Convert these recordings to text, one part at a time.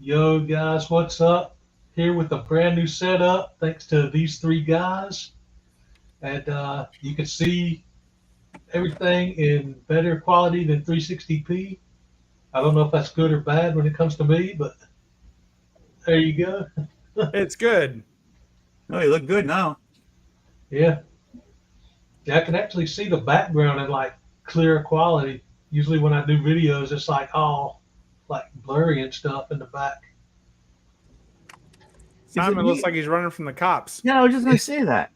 Yo, guys, what's up? Here with a brand new setup, thanks to these three guys. And you can see everything in better quality than 360p. I don't know if that's good or bad when it comes to me, but there you go. It's good. Oh, you look good now. Yeah. Yeah, I can actually see the background in like clear quality. Usually when I do videos, it's like all like blurry and stuff in the back. Is it Simon looks me? like he's running from the cops. Yeah, I was just gonna say that.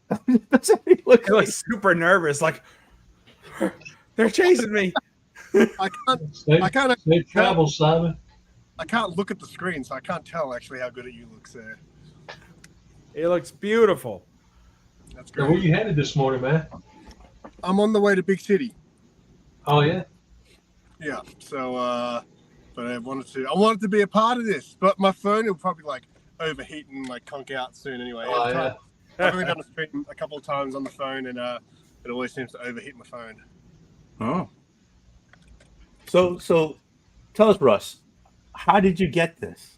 That's what he looks He like. looks super nervous, like they're chasing me. I can't. I can't. Safe travel, Simon. I can't look at the screen, so I can't tell actually how good you looks there. It looks beautiful. That's Now, where great. you headed this morning, man? I'm on the way to Big City. Oh yeah. Yeah. So, but I wanted to be a part of this, but my phone will probably like overheat and like conk out soon anyway. Oh, Every yeah. time- I've only done a stream a couple of times on the phone, and it always seems to overheat my phone. Oh. So, tell us, Russ, how did you get this?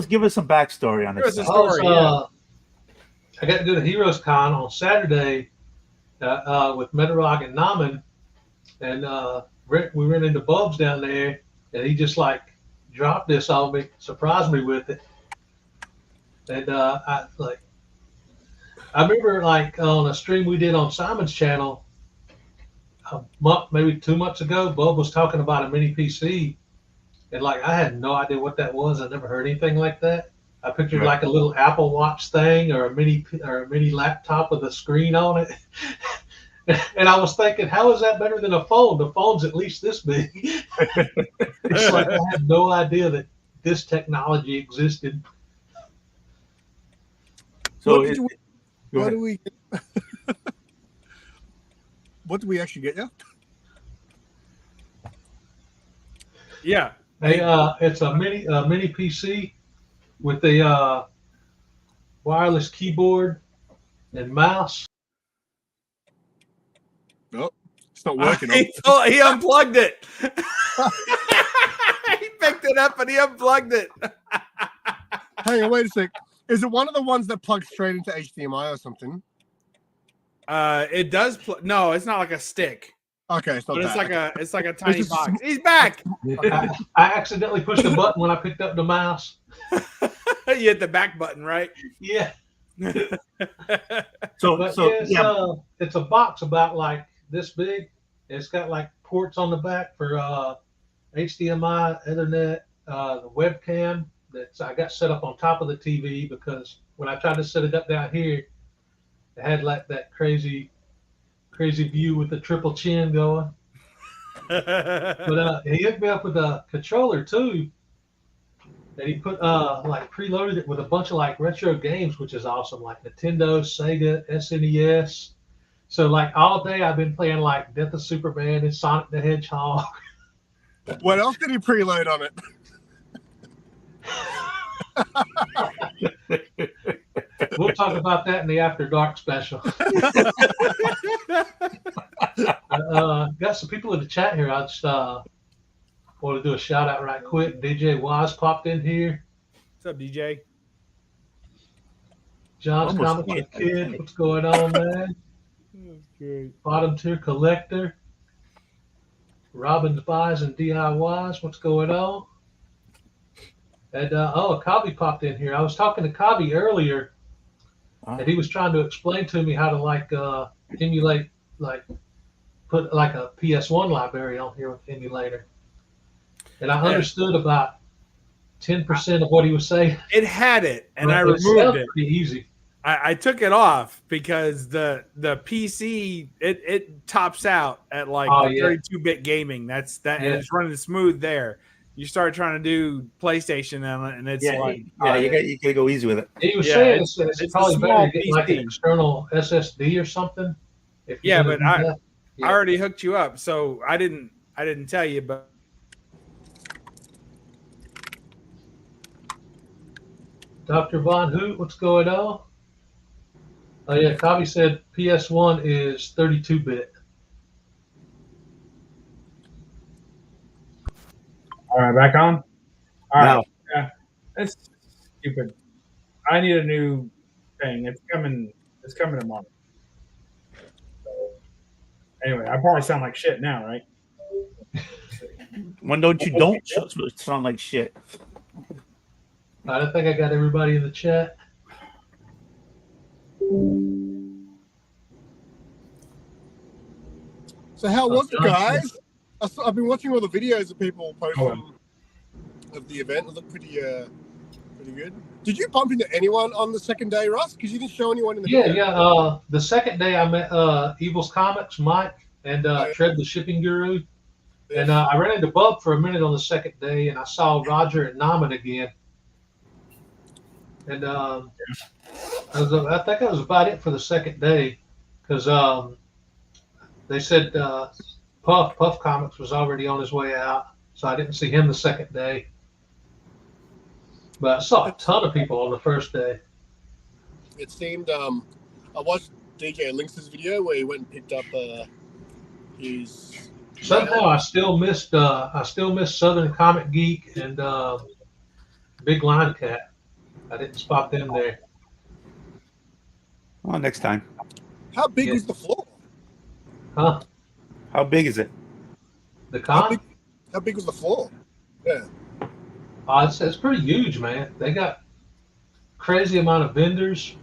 Give us some backstory on Give us this. a stuff. story. I got to do the Heroes Con on Saturday with Metarog and Naman, and we ran into Bubs down there, and he just like dropped this on me, surprised me with it, and I remember like on a stream we did on Simon's channel a month, maybe 2 months ago, Bub was talking about a mini PC, and like I had no idea what that was. I never heard anything like that. I pictured Right. like a little Apple Watch thing or a mini laptop with a screen on it. And I was thinking, how is that better than a phone? The phone's at least this big. It's like I had no idea that this technology existed. So, What did you- go What ahead. do we? What do we actually get you? Yeah. Hey, it's a mini PC with a wireless keyboard and mouse. No, it's not working. He unplugged it. He picked it up and he unplugged it. Hey, wait a sec. Is it one of the ones that plugs straight into HDMI or something? It does. No, it's not like a stick, Okay, it's not but that. it's like a tiny just a box. He's back. I accidentally pushed a button when I picked up the mouse. You hit the back button, right? Yeah. So, But yeah, it's a box about like this big. It's got like ports on the back for HDMI, Ethernet, the webcam that I got set up on top of the TV because when I tried to set it up down here, it had like that crazy view with the triple chin going. But he hooked me up with a controller too. And he put like preloaded it with a bunch of like retro games, which is awesome, like Nintendo, Sega, SNES. So like all day I've been playing like Death of Superman and Sonic the Hedgehog. What else did he preload on it? We'll talk about that in the After Dark special. Got some people in the chat here. I just want to do a shout out right quick. DJ Wise popped in here. What's up, DJ? John's Almost Comic hit. Kid. What's going on, man? Bottom tier collector. Robin's Buys and DIYs. What's going on? And Kavi popped in here. I was talking to Kavi earlier, and he was trying to explain to me how to like emulate, like put like a PS1 library on here with emulator. And I understood about 10% of what he was saying. It had it, and I But it removed sounded it. pretty easy. I took it off because the PC it tops out at like 32-bit gaming. That's and it's running smooth there. You start trying to do PlayStation and it's like you gotta go easy with it. He was saying it's probably a better small to get like an PC. external SSD or something. If you're Yeah, gonna but do that. I already hooked you up, so I didn't tell you, but Dr. Von Hoot, what's going on? Oh yeah, Kavi said PS1 is 32-bit. All right, back on. All right. That's stupid. I need a new thing. It's coming. It's coming tomorrow. So, anyway, I probably sound like shit now, right? When don't sound like shit? I don't think I got everybody in the chat. So how was it, guys? I've been watching all the videos of people posting of the event. It looked pretty good. Did you bump into anyone on the second day, Russ? Because you didn't show anyone in the video. Yeah. The second day I met Evil's Comics, Mike, and Trev the Shipping Guru. Yeah. And I ran into Bub for a minute on the second day, and I saw Roger and Naman again. And I think that was about it for the second day, because they said Puff Comics was already on his way out, so I didn't see him the second day. But I saw a ton of people on the first day. It seemed I watched DJ Lynx's video where he went and picked up his. Somehow I still missed Southern Comic Geek and Big Line Cat. I didn't spot them there. Well, next time. How big was the floor? Huh? How big is it? The con? How big was the floor? Yeah. It's pretty huge, man. They got crazy amount of vendors,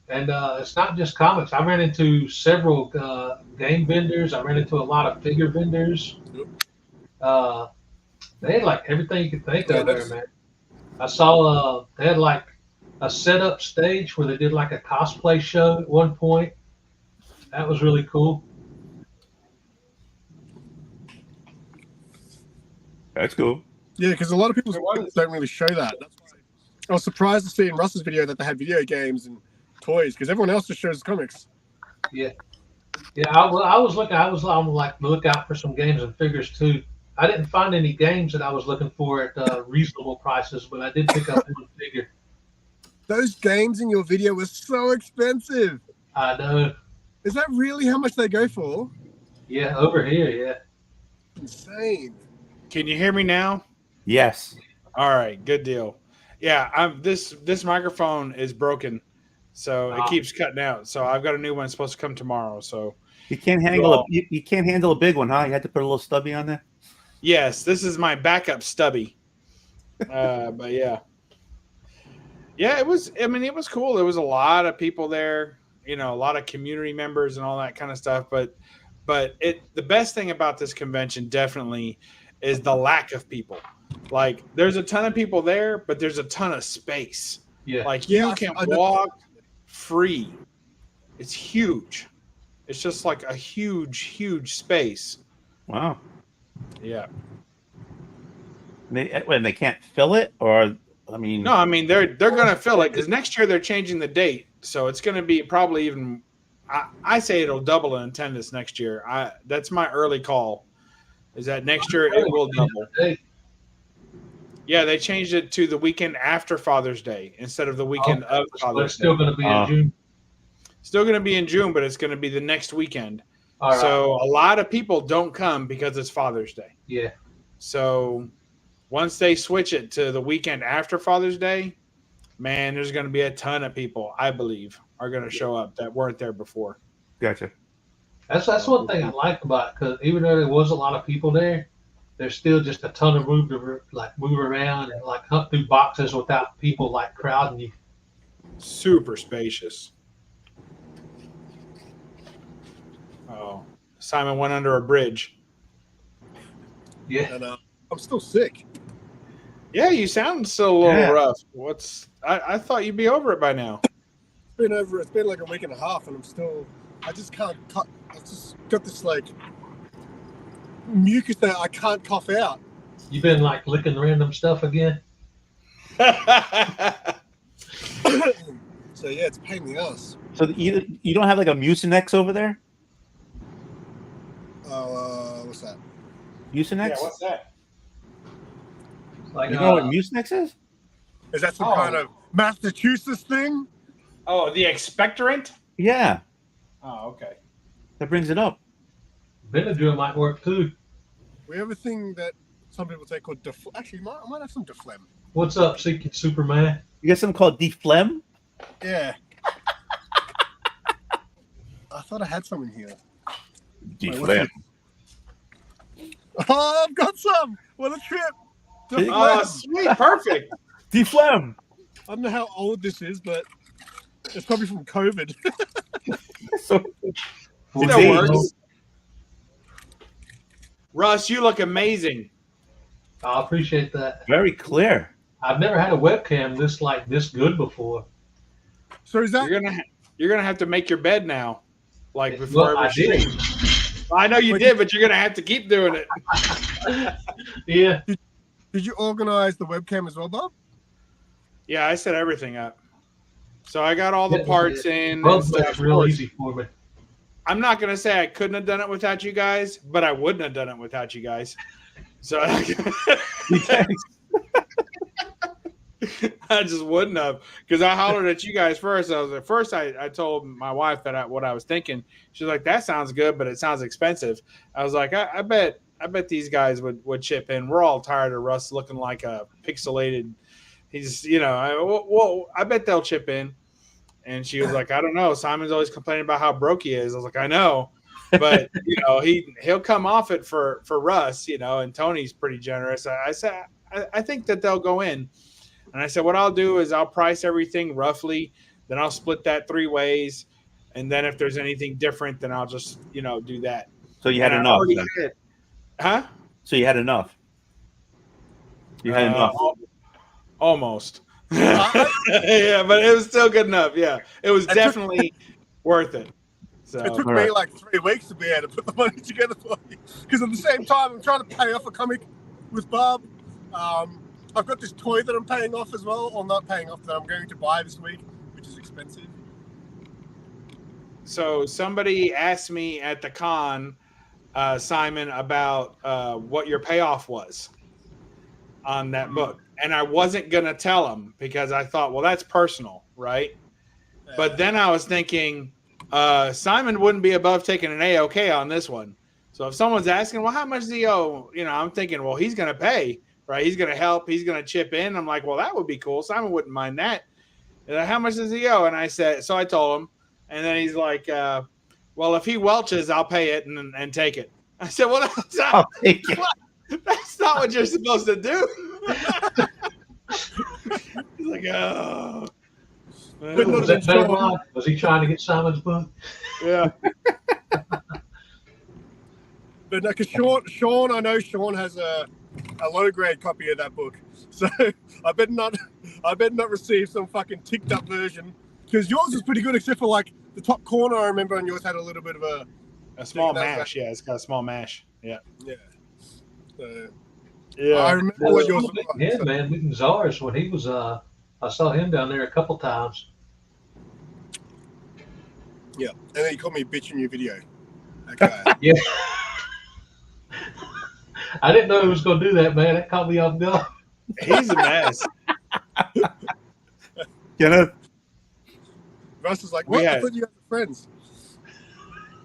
and it's not just comics. I ran into several game vendors. I ran into a lot of figure vendors. They had like everything you could think of there, man. I saw they had like a setup stage where they did like a cosplay show at one point. That was really cool. That's cool. Yeah, because a lot of people don't really show that. That's why I was surprised to see in Russ's video that they had video games and toys, because everyone else just shows comics. Yeah. I was on like the lookout for some games and figures too. I didn't find any games that I was looking for at reasonable prices, but I did pick up one figure. Those games in your video were so expensive. I know. Is that really how much they go for? Yeah, over here, yeah. Insane. Can you hear me now? Yes. All right, good deal. Yeah, this microphone is broken, so it keeps cutting out. So I've got a new one supposed to come tomorrow. So you can't handle you can't handle a big one, huh? You had to put a little stubby on there. Yes, this is my backup stubby. But yeah, it was. I mean, it was cool. There was a lot of people there. You know, a lot of community members and all that kind of stuff. But the best thing about this convention definitely is the lack of people. Like, there's a ton of people there, but there's a ton of space. Yeah. Like, you can walk free. It's huge. It's just like a huge, huge space. Wow. Yeah. They can't fill it, or I mean, no, I mean they're gonna fill it because next year they're changing the date, so it's gonna be probably even. I say it'll double in attendance next year. That's my early call. Is that next year it will double? Yeah, they changed it to the weekend after Father's Day instead of the weekend of Father's Day. It's still going to be in June. Still going to be in June, but it's going to be the next weekend. Right. So a lot of people don't come because it's Father's Day. Yeah. So once they switch it to the weekend after Father's Day, man, there's going to be a ton of people, I believe, are going to show up that weren't there before. Gotcha. That's one thing I like about it, because even though there was a lot of people there, there's still just a ton of room to move around and like hunt through boxes without people like crowding you. Super spacious. Oh, Simon went under a bridge. Yeah. And I'm still sick. Yeah, you sound still a little rough. I thought you'd be over it by now. It's been like a week and a half, and I just can't cut. I just got this like mucus that I can't cough out. You been like licking random stuff again? So yeah, it's a pain in the ass. So you don't have like a Mucinex over there? What's that? Mucinex? Yeah, what's that? Like, you know what Mucinex is? Is that some kind of Massachusetts thing? Oh, the expectorant? Yeah. Oh, okay. That brings it up. Benadryl might work too. We have a thing that some people take called Actually, I might have some Deflem. What's up, Seeking Superman? You got something called deflem? Yeah. I thought I had some in here. Deflem. Oh, I've got some. What a trip. Oh, sweet. Perfect. Deflem. I don't know how old this is, but it's probably from COVID. So, That works. Russ, you look amazing. I appreciate that. very clear. I've never had a webcam this good before. So is that You're gonna have to make your bed now, like before Well, I every did. stream. I know you did, but you're gonna have to keep doing it. Yeah. Did you organize the webcam as well, Bob? Yeah, I set everything up. So I got all the parts in. Both And stuff. was real easy for me. I'm not gonna say I couldn't have done it without you guys, but I wouldn't have done it without you guys. So I just wouldn't have, because I hollered at you guys first. I told my wife what I was thinking. She's like, "That sounds good, but it sounds expensive." I was like, "I bet these guys would chip in. We're all tired of Russ looking like a pixelated. He's I bet they'll chip in." And she was like, "I don't know. Simon's always complaining about how broke he is." I was like, "I know, but he'll come off it for Russ, and Tony's pretty generous." I said, I think that they'll go in. And I said, what I'll do is I'll price everything roughly. Then I'll split that 3 ways. And then if there's anything different, then I'll just, do that. So you had enough. Huh? So you had enough. You had enough. Almost. Yeah, but it was still good enough. Yeah, it was definitely worth it. So it took me like 3 weeks to be able to put the money together for you. Because at the same time, I'm trying to pay off a comic with Bob. I've got this toy that I'm paying off as well, or not paying off, that I'm going to buy this week, which is expensive. So somebody asked me at the con, Simon, about what your payoff was on that book. And I wasn't going to tell him because I thought, well, that's personal, right? But then I was thinking, Simon wouldn't be above taking an A-OK on this one. So if someone's asking, well, how much does he owe? I'm thinking, well, he's going to pay. Right, he's going to help. He's going to chip in. I'm like, well, that would be cool. Simon wouldn't mind that. How much does he owe? And I told him. And then he's like, well, if he welches, I'll pay it and take it. I said, well, I'll take it. That's not what you're supposed to do. He's like, oh. Was he trying to get Simon's book? Yeah. But no, because Sean, I know Sean has a low grade copy of that book, so I better not receive some fucking ticked up version, because yours is pretty good except for like the top corner. I remember on yours had a little bit of a small mash. Yeah, it's got a small mash. Yeah. Yeah. I remember what yours was like. Yeah, man, meeting Czars when he was. I saw him down there a couple times. Yeah, and then he called me a bitch in your video. Okay. Yeah. I didn't know he was going to do that, man. That caught me off guard. He's a mess. Russ is like, what? I thought you guys were friends.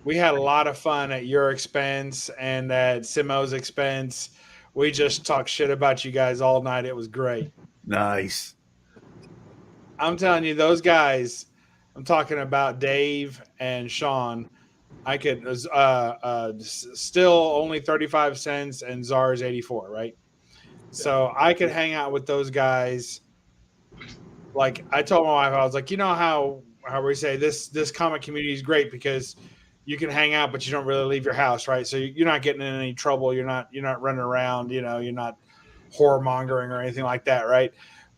We had a lot of fun at your expense and at Simo's expense. We just talked shit about you guys all night. It was great. Nice. I'm telling you, those guys, I'm talking about Dave and Sean, I could still only 35 cents and Czar's 84, right? So I could hang out with those guys. Like I told my wife, I was like, how we say this comic community is great because you can hang out, but you don't really leave your house, right? So you're not getting in any trouble. You're not running around, you're not whoremongering or anything like that, right?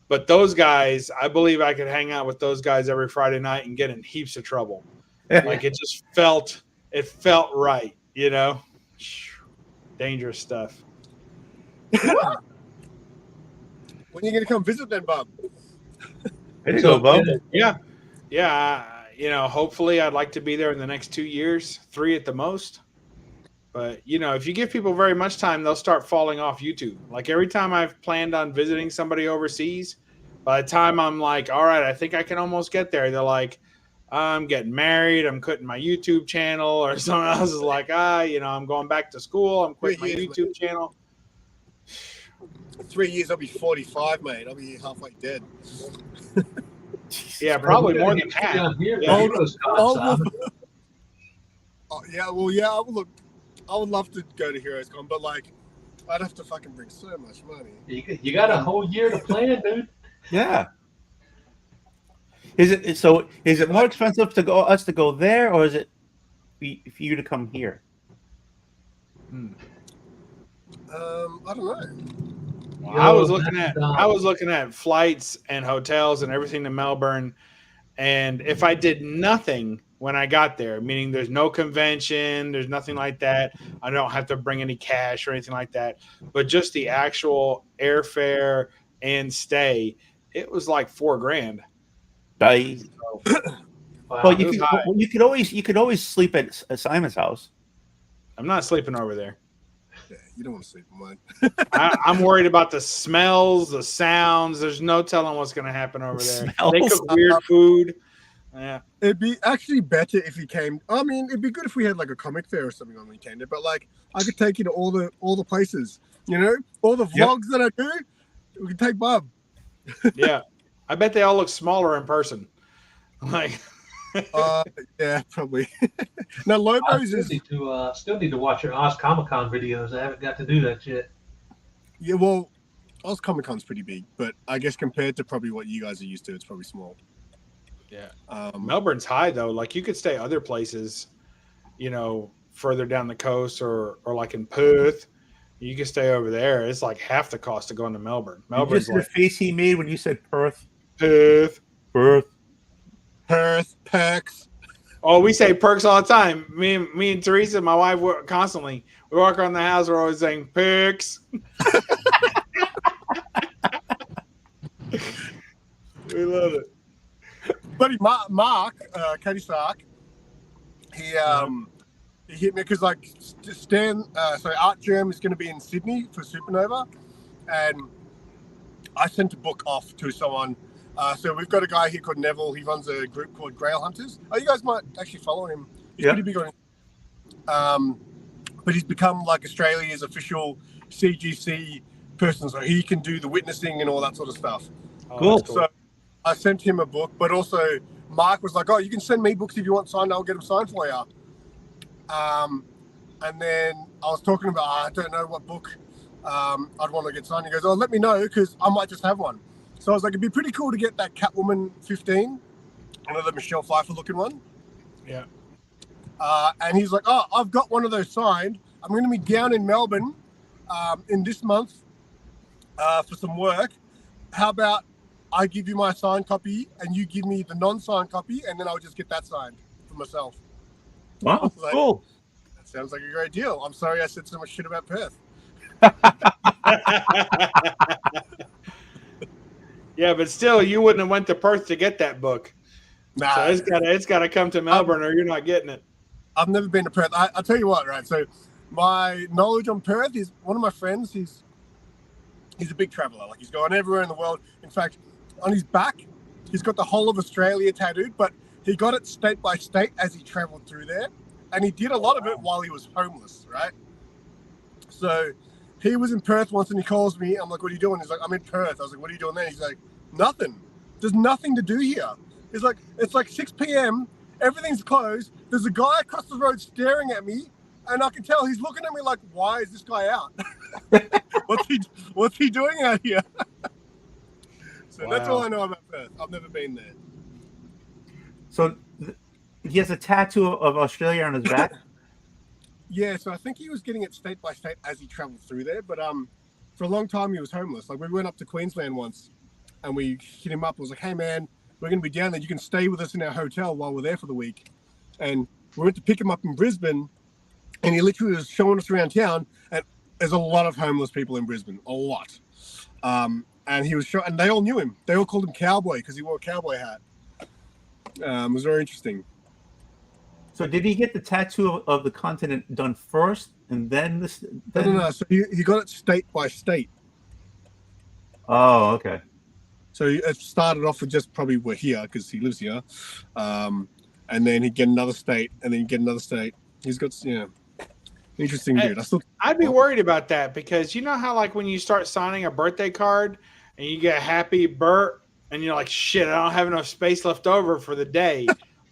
But those guys, I believe I could hang out with those guys every Friday night and get in heaps of trouble. Like it just felt right, dangerous stuff. When are you going to come visit then, Bob? There you go, Bob. Yeah. Hopefully I'd like to be there in the next 2 years, 3 at the most. But, if you give people very much time, they'll start falling off YouTube. Like every time I've planned on visiting somebody overseas, by the time I'm like, all right, I think I can almost get there, they're like, I'm getting married, I'm quitting my YouTube channel, or someone else is like, I'm going back to school, I'm quitting my YouTube channel. 3 years, I'll be 45, mate. I'll be halfway dead. Yeah, probably more than half. Here, Yeah. Yeah, well, yeah. Look, I would love to go to Heroes Con, but like, I'd have to fucking bring so much money. You got a whole year to plan, dude. Yeah. Is it more expensive to go there, or is it for you to come here? I don't know. I was looking at flights and hotels and everything to Melbourne, and if I did nothing when I got there, meaning there's no convention, there's nothing like that, I don't have to bring any cash or anything like that, but just the actual airfare and stay, it was like $4,000. Well, you could always sleep at Simon's house. I'm not sleeping over there. Yeah, you don't want to sleep in mine. I'm worried about the smells, the sounds. There's no telling what's going to happen over there. Smells. They cook weird food. Yeah, it'd be actually better if you came. I mean, it'd be good if we had like a comic fair or something on weekend. But like, I could take you to all the places. You know, all the vlogs that I do. We could take Bob. Yeah, I bet they all look smaller in person. Like, yeah, probably. Now, Lobos still need to watch your Oz Comic Con videos. I haven't got to do that yet. Yeah, well, Oz Comic Con's pretty big, but I guess compared to probably what you guys are used to, it's probably small. Yeah, Melbourne's high though. Like you could stay other places, you know, further down the coast or like in Perth. You could stay over there. It's like half the cost of going to Melbourne. Melbourne's like the face he made when you said Perth. Perth. Perks. Oh, we say perks all the time. Me and Teresa, my wife, work constantly. We walk around the house. We're always saying perks. We love it. Buddy Mark, Katie Stark, he hit me because like Art Germ is going to be in Sydney for Supernova, and I sent a book off to someone. So we've got a guy here called Neville. He runs a group called Grail Hunters. Oh, you guys might actually follow him. He's pretty big on but he's become like Australia's official CGC person, so he can do the witnessing and all that sort of stuff. Cool. So I sent him a book, but also Mark was like, "Oh, you can send me books if you want signed. I'll get them signed for you." And then I was talking about, I don't know what book I'd want to get signed. He goes, "Oh, let me know because I might just have one." So I was like, "It'd be pretty cool to get that Catwoman 15, another Michelle Pfeiffer looking one." Yeah. And he's like, "Oh, I've got one of those signed. I'm going to be down in Melbourne in this month for some work. How about I give you my signed copy and you give me the non-signed copy, and then I'll just get that signed for myself." Wow, like, cool. That sounds like a great deal. I'm sorry I said so much shit about Perth. Yeah, but still, you wouldn't have went to Perth to get that book. Nah, so it's got to come to Melbourne, or you're not getting it. I've never been to Perth. I'll tell you what, right? So my knowledge on Perth is one of my friends. He's a big traveler. Like he's gone everywhere in the world. In fact, on his back, he's got the whole of Australia tattooed, but he got it state by state as he traveled through there. And he did a lot of it while he was homeless, right? So he was in Perth once and he calls me. I'm like, "What are you doing?" He's like, "I'm in Perth." I was like, "What are you doing there?" He's like, "Nothing. There's nothing to do here." He's like, "It's like 6 p.m. Everything's closed. There's a guy across the road staring at me. And I can tell he's looking at me like, why is this guy out? What's he doing out here?" So That's all I know about Perth. I've never been there. So he has a tattoo of Australia on his back? Yeah, so I think he was getting it state by state as he traveled through there. But for a long time, he was homeless. Like we went up to Queensland once and we hit him up. I was like, "Hey, man, we're going to be down there. You can stay with us in our hotel while we're there for the week." And we went to pick him up in Brisbane. And he literally was showing us around town, and there's a lot of homeless people in Brisbane, a lot. And he was and they all knew him. They all called him Cowboy because he wore a cowboy hat. It was very interesting. So did he get the tattoo of the continent done first, and then this? No. So he got it state by state. Oh, okay. So it started off with just probably we're here because he lives here, and then he'd get another state, and then he'd get another state. He's got Interesting, dude. I'd be worried about that because you know how like when you start signing a birthday card and you get happy Bert and you're like, shit, I don't have enough space left over for the day.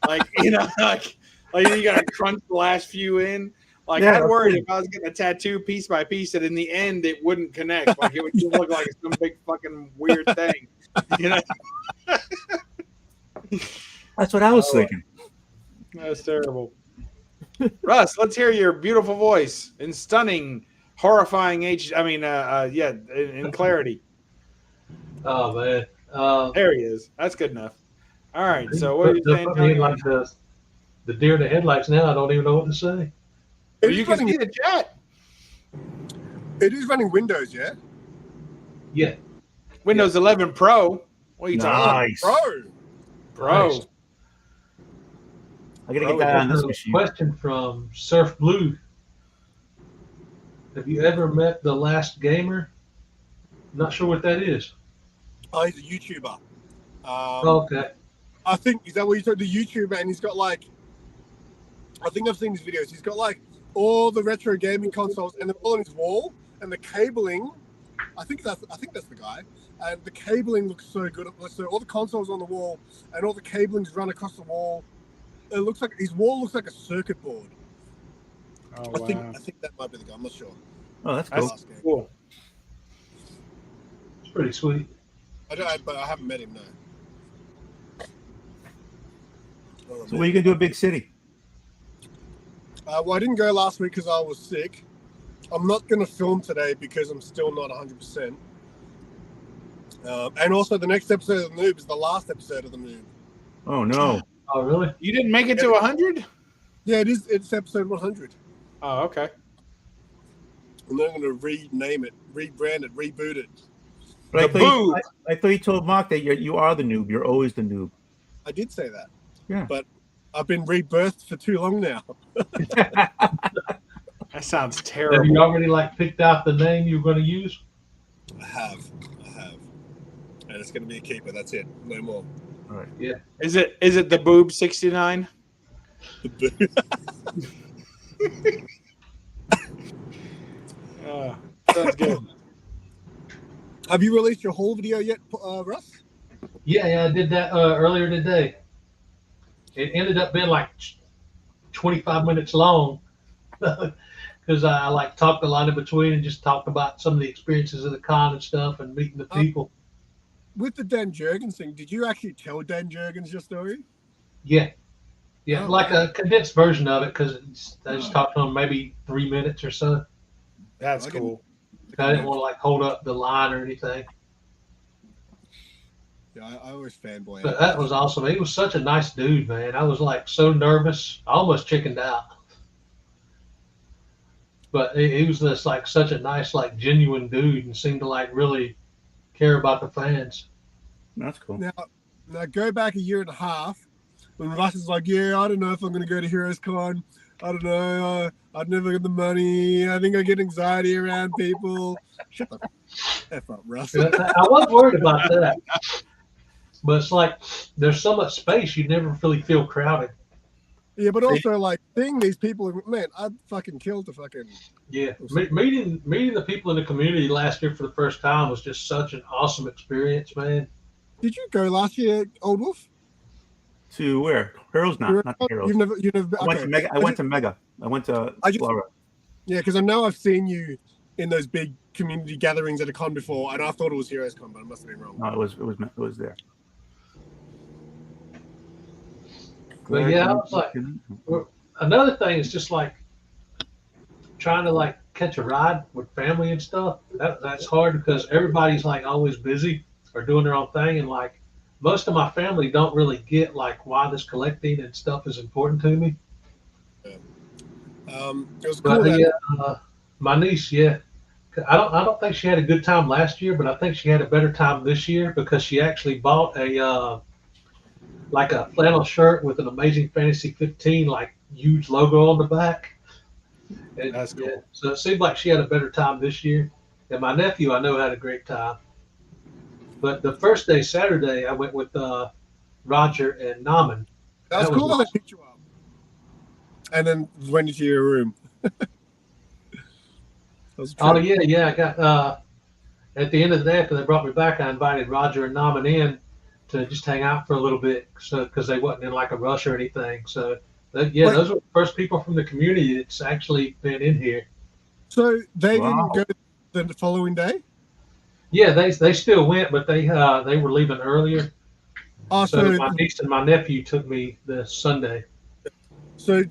Like, you know, like you gotta crunch the last few in. Like Yeah, I'd worry if I was getting a tattoo piece by piece that in the end it wouldn't connect. Like it would just look like some big fucking weird thing. You know? That's what I was thinking. That's terrible. Russ, let's hear your beautiful voice in stunning, horrifying in clarity. Oh man, There he is. That's good enough. All right. So what are you saying? Put me in like the deer in the headlights now. I don't even know what to say. Well, you can see the chat. It is running Windows, yeah? Yeah. Windows 11 Pro. What are you talking Nice. Pro. Nice. I gotta get that on this machine. Question from Surf Blue. Have you ever met the Last Gamer? Not sure what that is. Oh, he's a YouTuber. Okay. I think, is that what you said? The YouTuber, and he's got like, I think I've seen his videos. He's got like all the retro gaming consoles and they're all on his wall, and the cabling, I think that's the guy. And the cabling looks so good. So all the consoles on the wall and all the cablings run across the wall. It looks like his wall looks like a circuit board. Oh, I think that might be the guy. I'm not sure. Oh, that's cool. Cool. It's pretty sweet. But I haven't met him, no. So what are you gonna do in Big City? Well, I didn't go last week because I was sick. I'm not going to film today because I'm still not 100%. And also, the next episode of the Noob is the last episode of the Noob. Oh no! Oh really? You didn't make it to 100? Yeah, it is. It's episode 100. Oh, okay. And then I'm going to rename it, rebrand it, reboot it. But I thought you told Mark that you are the noob. You're always the noob. I did say that. Yeah. But I've been rebirthed for too long now. That sounds terrible. Have you already like picked out the name you're going to use? I have. And it's going to be a keeper. That's it. No more. All right. Yeah. Is it the Boob 69? Sounds good. Have you released your whole video yet, Russ? Yeah, I did that earlier today. It ended up being like 25 minutes long because I like talked a lot in between and just talked about some of the experiences of the con and stuff and meeting the people. With the Dan Jurgens thing, did you actually tell Dan Jurgens your story? Yeah, like a condensed version of it because I just talked to him maybe 3 minutes or so. That's cool. I didn't want to like hold up the line or anything. Yeah, I always fanboy. But that was awesome. He was such a nice dude, man. I was like so nervous. I almost chickened out. But he was just like such a nice, like genuine dude and seemed to like really care about the fans. That's cool. Now go back a year and a half when Russ is like, yeah, I don't know if I'm going to go to Heroes Con. I don't know. I'd never get the money. I think I get anxiety around people. Shut the F up, Russ. I wasn't worried about that. But it's like there's so much space, you never really feel crowded. Yeah, but also like seeing these people, man, I'd fucking kill to fucking. Yeah, meeting the people in the community last year for the first time was just such an awesome experience, man. Did you go last year, Old Wolf? To where? Heroes, not Heroes. You've never. I went to Mega. I went to Florida. Yeah, because I know I've seen you in those big community gatherings at a con before, and I thought it was Heroes Con, but I must have been wrong. No, it was there. But yeah, I was like, another thing is just like trying to like catch a ride with family and stuff. That's hard because everybody's like always busy or doing their own thing, and like most of my family don't really get like why this collecting and stuff is important to me. Yeah. It was cool. But my niece, I don't think she had a good time last year, but I think she had a better time this year because she actually bought a like a flannel shirt with an Amazing Fantasy 15 like huge logo on the back. And, that's cool. Yeah, so it seemed like she had a better time this year. And my nephew, I know, had a great time. But the first day, Saturday, I went with Roger and Naman. That was cool that I picked you up. And then went into your room. Oh yeah. I got at the end of the day after they brought me back, I invited Roger and Naman in to just hang out for a little bit, so because they wasn't in like a rush or anything. So those were the first people from the community that's actually been in here. So they didn't go the following day? Yeah, they still went, but they were leaving earlier. Oh, so my niece and my nephew took me this Sunday. So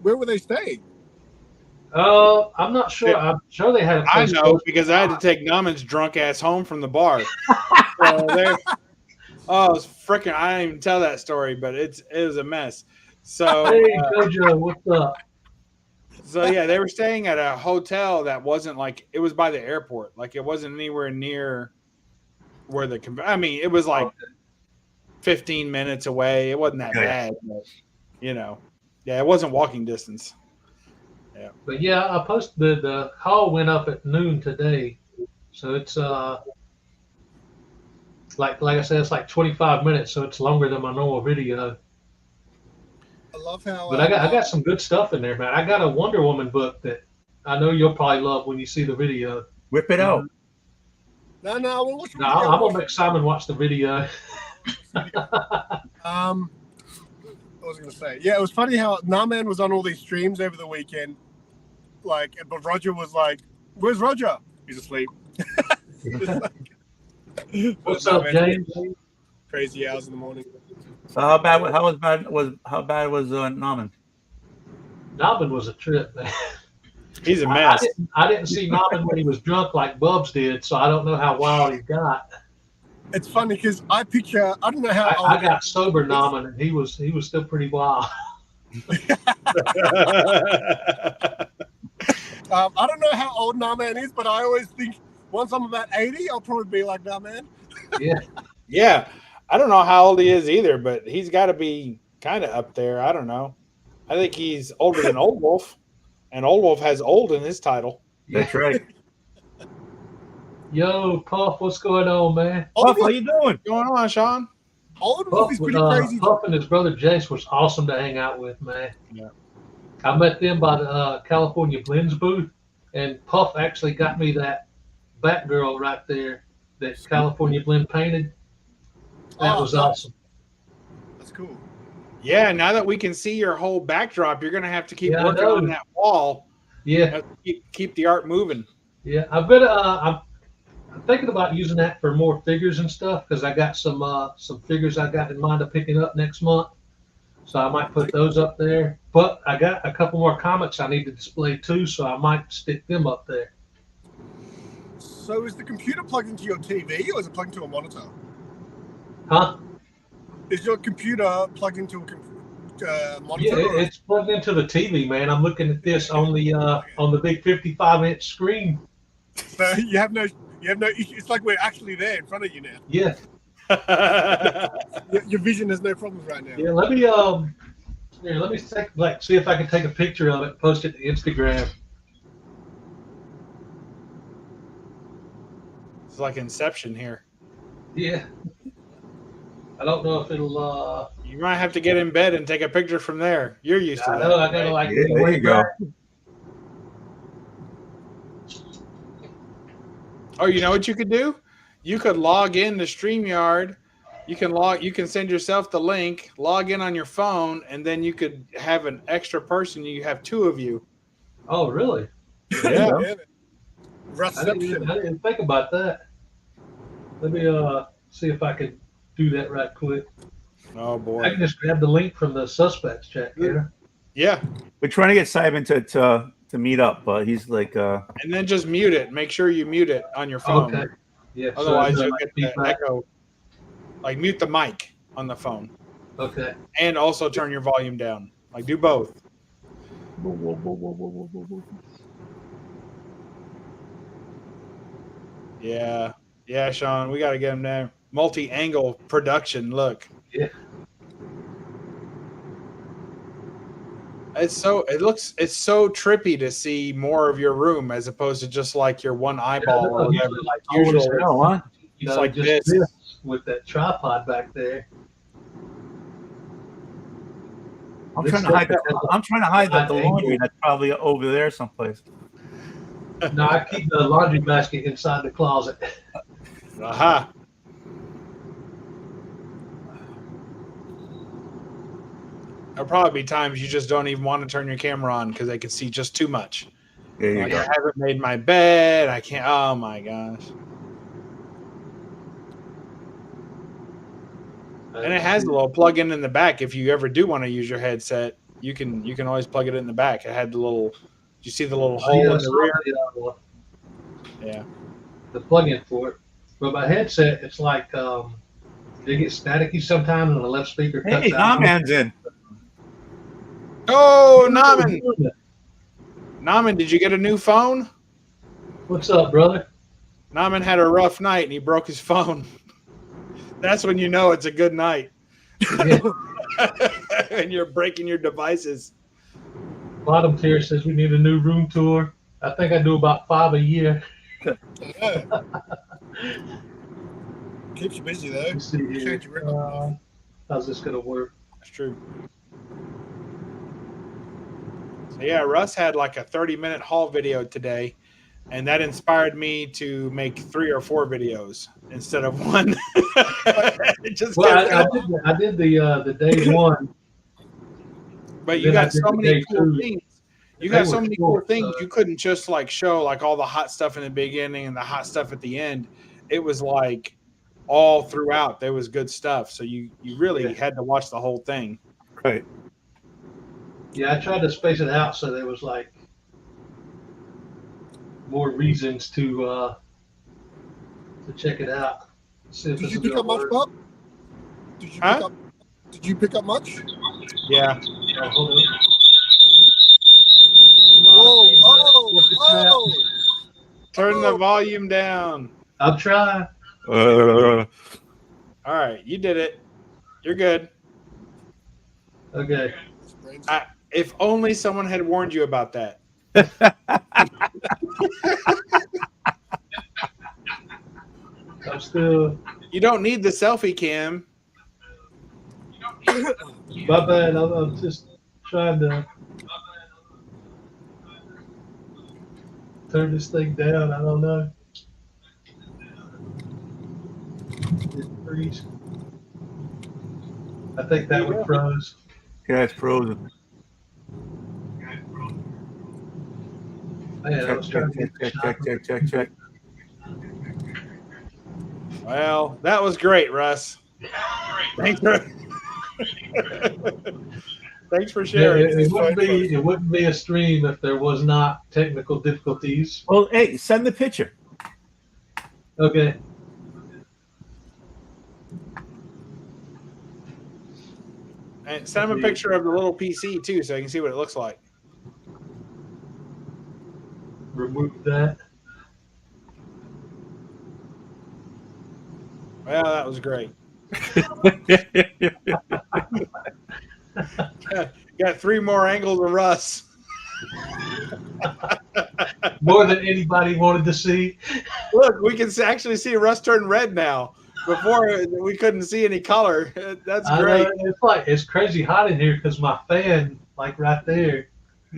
where were they staying? I'm not sure. I'm sure they had a place. I know because I had to take Naman's drunk ass home from the bar. It's freaking! I didn't even tell that story, but it was a mess. So hey, Jojo, what's up? So yeah, they were staying at a hotel that wasn't like it was by the airport. Like it wasn't anywhere near where it was like 15 minutes away. It wasn't that bad, but it wasn't walking distance. Yeah. But yeah, I posted the call went up at noon today. So it's like I said, it's like 25 minutes, so it's longer than my normal video. I love how. But I got some good stuff in there, man. I got a Wonder Woman book that I know you'll probably love when you see the video. Whip it out. No, I'm gonna make Simon watch the video. I was gonna say, yeah, it was funny how Naman was on all these streams over the weekend, but Roger was like, "Where's Roger? He's asleep." What's up, James? Crazy hours in the morning. So how bad was Naman? Naman was a trip, man. He's a mess. I didn't see Naman when he was drunk like Bubs did, so I don't know how wild he got. It's funny because I don't know how I got sober Naman, and he was still pretty wild. I don't know how old Naman is, but I always think once I'm about 80, I'll probably be like Naman. Yeah. I don't know how old he is either, but he's got to be kind of up there. I don't know. I think he's older than Old Wolf, and Old Wolf has old in his title. That's right. Yo, Puff, what's going on, man? Puff, how you doing? What's going on, Sean? Old Wolf is pretty crazy. Puff and his brother Jace was awesome to hang out with, man. Yeah. I met them by the California Blends booth, and Puff actually got me that Batgirl right there that California Blend painted. That was awesome. That's cool. Yeah, now that we can see your whole backdrop, you're going to have to keep working on that wall. Yeah. Keep the art moving. Yeah, I bet I'm thinking about using that for more figures and stuff because I got some figures I got in mind of picking up next month. So I might put those up there. But I got a couple more comics I need to display too, so I might stick them up there. So is the computer plugged into your TV or is it plugged into a monitor? Huh? Is your computer plugged into a monitor? Yeah, it's plugged into the TV, man. I'm looking at this on the big 55-inch screen. So you have no issue. It's like we're actually there in front of you now. Yeah. Your vision has no problems right now. Yeah, let me see if I can take a picture of it and post it to Instagram. It's like Inception here. Yeah. I don't know if it'll. You might have to get in bed and take a picture from there. You're used to that. I know. I gotta there you go. Oh, you know what you could do? You could log in to StreamYard. You can send yourself the link, log in on your phone, and then you could have an extra person. You have two of you. Oh, really? Yeah. I didn't think about that. Let me see if I can do that right quick. Oh boy! I can just grab the link from the suspects chat here. Yeah, we're trying to get Simon to meet up, but he's like. And then just mute it. Make sure you mute it on your phone. Okay. Yeah. Otherwise, you'll get the echo. Like mute the mic on the phone. Okay. And also turn your volume down. Like do both. Yeah. Yeah, Sean, we got to get him there. Multi-angle production. Look. Yeah. It's so trippy to see more of your room as opposed to just like your one eyeball or whatever. Like usual. Huh? It's like this with that tripod back there. I'm trying to hide the laundry that's probably over there someplace. No, I keep the laundry basket inside the closet. Aha. There'll probably be times you just don't even want to turn your camera on because they can see just too much. There you Like, go. I haven't made my bed. I can't. Oh my gosh. And it has a little plug-in in the back. If you ever do want to use your headset, you can always plug it in the back. It had the little. Do you see the little hole in the rear? Yeah. The plug-in for it. But my headset, it's like they get staticky sometimes when the left speaker cuts Hey, out. Man's in. Oh, Naman. Naman, did you get a new phone? What's up, brother? Naman had a rough night and he broke his phone. That's when you know it's a good night. Yeah. And you're breaking your devices. Bottom tier says we need a new room tour. I think I do about 5 a year. Yeah. Keeps you busy though. Let's see here. Change your record. How's this gonna work? That's true. So yeah, Russ had like a 30-minute haul video today, and that inspired me to make 3 or 4 videos instead of one. It just I did the day one. But you got so many cool two. things. You got so many cool things. so- You couldn't just like show like all the hot stuff in the beginning and the hot stuff at the end. It was like all throughout there was good stuff. So you really had to watch the whole thing. Right. Yeah, I tried to space it out so there was like more reasons to check it out. See if Did this you is pick gonna up much, work. Bob? Did you pick up much? Yeah. Oh, hold on. Whoa. Turn the volume down. I'll try. All right, you did it. You're good. Okay. If only someone had warned you about that. I'm still. You don't need the selfie cam. My bad. I'm just trying to turn this thing down. I don't know. It freeze. I think that one froze. Yeah, it's frozen. Man, I was trying to get Check. Well, that was great, Russ. Thanks for sharing. It wouldn't be a stream if there was not technical difficulties. Well, hey, send the picture. Okay. And send him a picture of the little PC too, so I can see what it looks like. Remove that. Well, that was great. Got 3 more angles of Russ. More than anybody wanted to see. Look, we can actually see Russ turn red now. Before we couldn't see any color. That's great. It's crazy hot in here because my fan, like right there,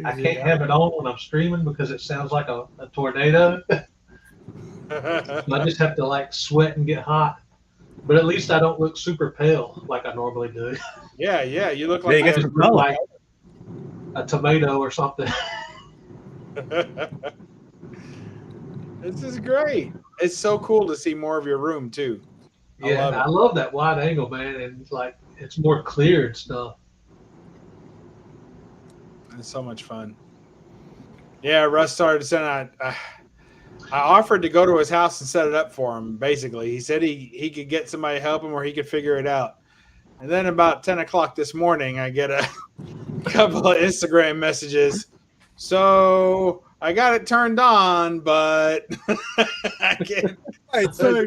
I can't have it on when I'm streaming because it sounds like a tornado. So I just have to like sweat and get hot. But at least I don't look super pale like I normally do. Yeah, you look like, like a tomato or something. This is great. It's so cool to see more of your room too. Yeah, I love that wide angle, man, and it's like it's more clear and stuff. It's so much fun. Yeah, Russ started saying I offered to go to his house and set it up for him. Basically, he said he could get somebody to help him or he could figure it out. And then about 10 o'clock this morning, I get a couple of Instagram messages. So I got it turned on, but I can't. Right, so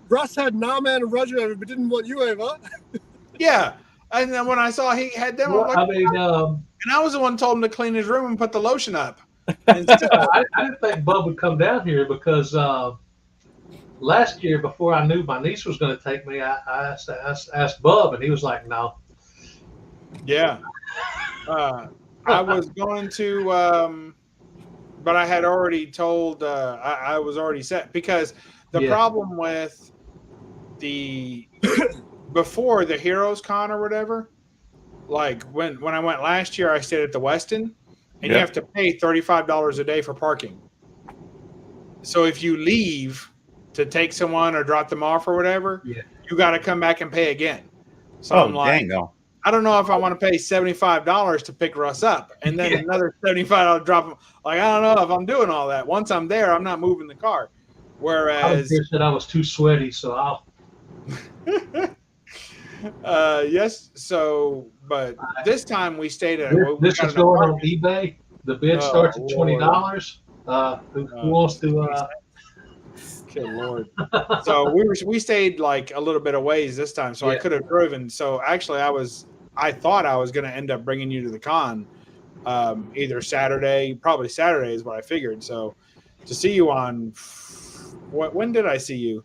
Russ had Naman and Roger over, but didn't want you over. Yeah. And then when I saw he had them, Well, and I was the one who told him to clean his room and put the lotion up. And so, I didn't think Bub would come down here because last year, before I knew my niece was going to take me, I asked Bub, and he was like, "No." Yeah. I was going to but I had already told. I was already set because the problem with the before the Heroes Con or whatever, like when I went last year, I stayed at the Westin, and you have to pay $35 a day for parking. So if you leave to take someone or drop them off or whatever, you got to come back and pay again. So I'm like, dang, no. I don't know if I want to pay $75 to pick Russ up and then another $75 drop him. Like, I don't know if I'm doing all that. Once I'm there, I'm not moving the car. Whereas I said I was too sweaty, so I'll. Yes. So, but this time we stayed at. This is going on eBay. The bid starts at $20. Who wants to? Good Lord. So we stayed like a little bit of ways this time, so I could have driven. So actually, I thought I was going to end up bringing you to the con, either Saturday. Probably Saturday is what I figured. So to see you on, when did I see you?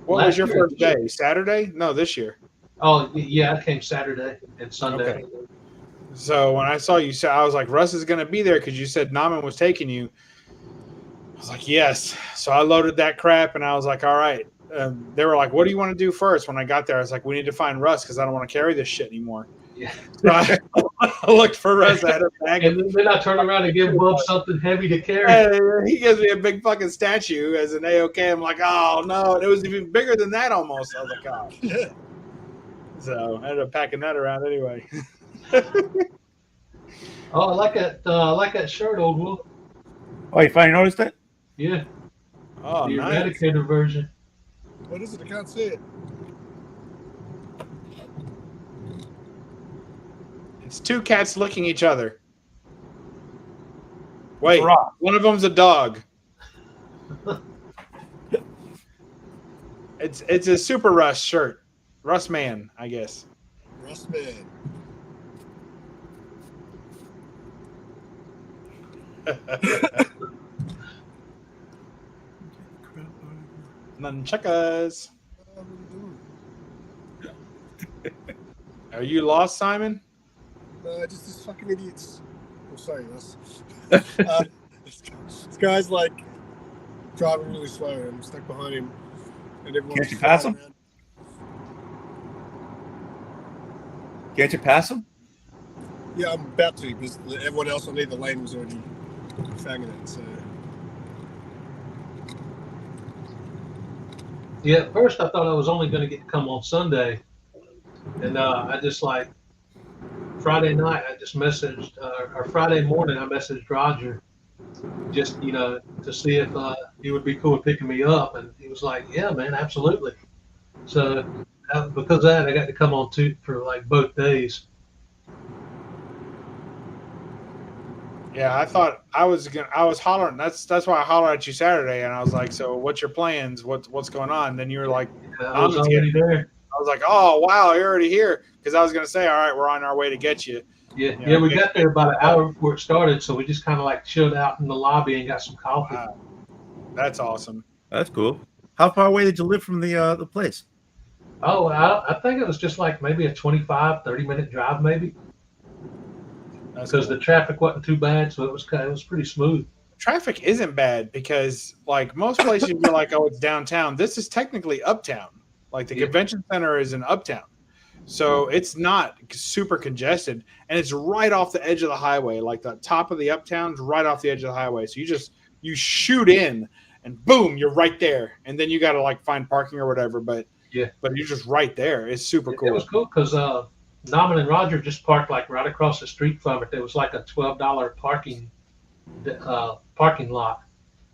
What was your first day? Saturday? No, this year. Oh yeah, I came Saturday and Sunday. Okay. So when I saw you, I was like, Russ is going to be there because you said Naman was taking you. I was like, yes. So I loaded that crap, and I was like, all right. They were like, what do you want to do first? When I got there, I was like, we need to find Russ because I don't want to carry this shit anymore. Yeah. So I looked for Russ. I had a bag. And then I turned around and give Bub something heavy to carry. He gives me a big fucking statue as an AOK. I'm like, oh, no. And it was even bigger than that almost. I was like, oh. So I ended up packing that around anyway. Oh, I like that shirt, old Wolf. Oh, you finally noticed it? Yeah. Oh, the nice. eradicator version. What is it? I can't see it. It's two cats licking each other. Wait, one of them's a dog. It's a Super Russ shirt. Russ Man, I guess. Russ Man. Nunchuckers. Are you lost, Simon? Just these fucking idiots. I'm sorry, Russ. This guy's like driving really slow, and I'm stuck behind him. And everyone's Can't you pass him? around. Can't you pass him? Yeah, I'm about to because everyone else on either lane was already fanging it. So Yeah, at first I thought I was only going to get to come on Sunday, and I just like Friday night I just messaged, or Friday morning I messaged Roger, just to see if he would be cool with picking me up, and he was like, "Yeah, man, absolutely." So because of that, I got to come on for like both days. Yeah, I thought I was hollering. That's why I hollered at you Saturday, and I was like, "So, what's your plans? What's going on?" And then you were like, I was already there. I was like, "Oh, wow, you're already here." Because I was gonna say, "All right, we're on our way to get you." Yeah, we got there about an hour before it started, so we just kind of like chilled out in the lobby and got some coffee. That's awesome. That's cool. How far away did you live from the place? Oh, I think it was just like maybe a 25, 30-minute drive, maybe. Because the traffic wasn't too bad, so it was pretty smooth. Traffic isn't bad because, like most places, you're like, "Oh, it's downtown." This is technically uptown. Like the convention center is in uptown, so it's not super congested, and it's right off the edge of the highway. Like the top of the uptown's right off the edge of the highway, so you shoot in, and boom, you're right there. And then you got to like find parking or whatever, but you're just right there. It's super cool. It was cool because Naman and Roger just parked like right across the street from it. There was like a $12 parking lot,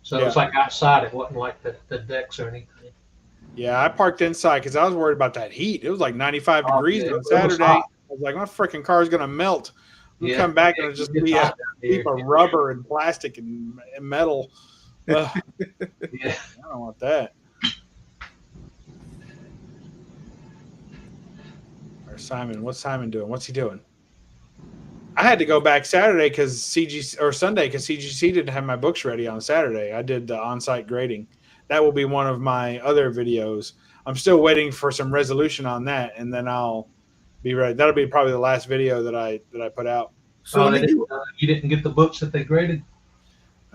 so it was like outside. It wasn't like the decks or anything. Yeah, I parked inside because I was worried about that heat. It was like 95 degrees on Saturday. I was like, my freaking car is gonna melt. I'm come back and it'll just be a heap of rubber and plastic and metal. I don't want that. Simon, what's Simon doing? What's he doing? I had to go back Saturday because Sunday because CGC didn't have my books ready on Saturday. I did the on-site grading. That will be one of my other videos. I'm still waiting for some resolution on that, and then I'll be ready. That'll be probably the last video that I put out. So you didn't get the books that they graded?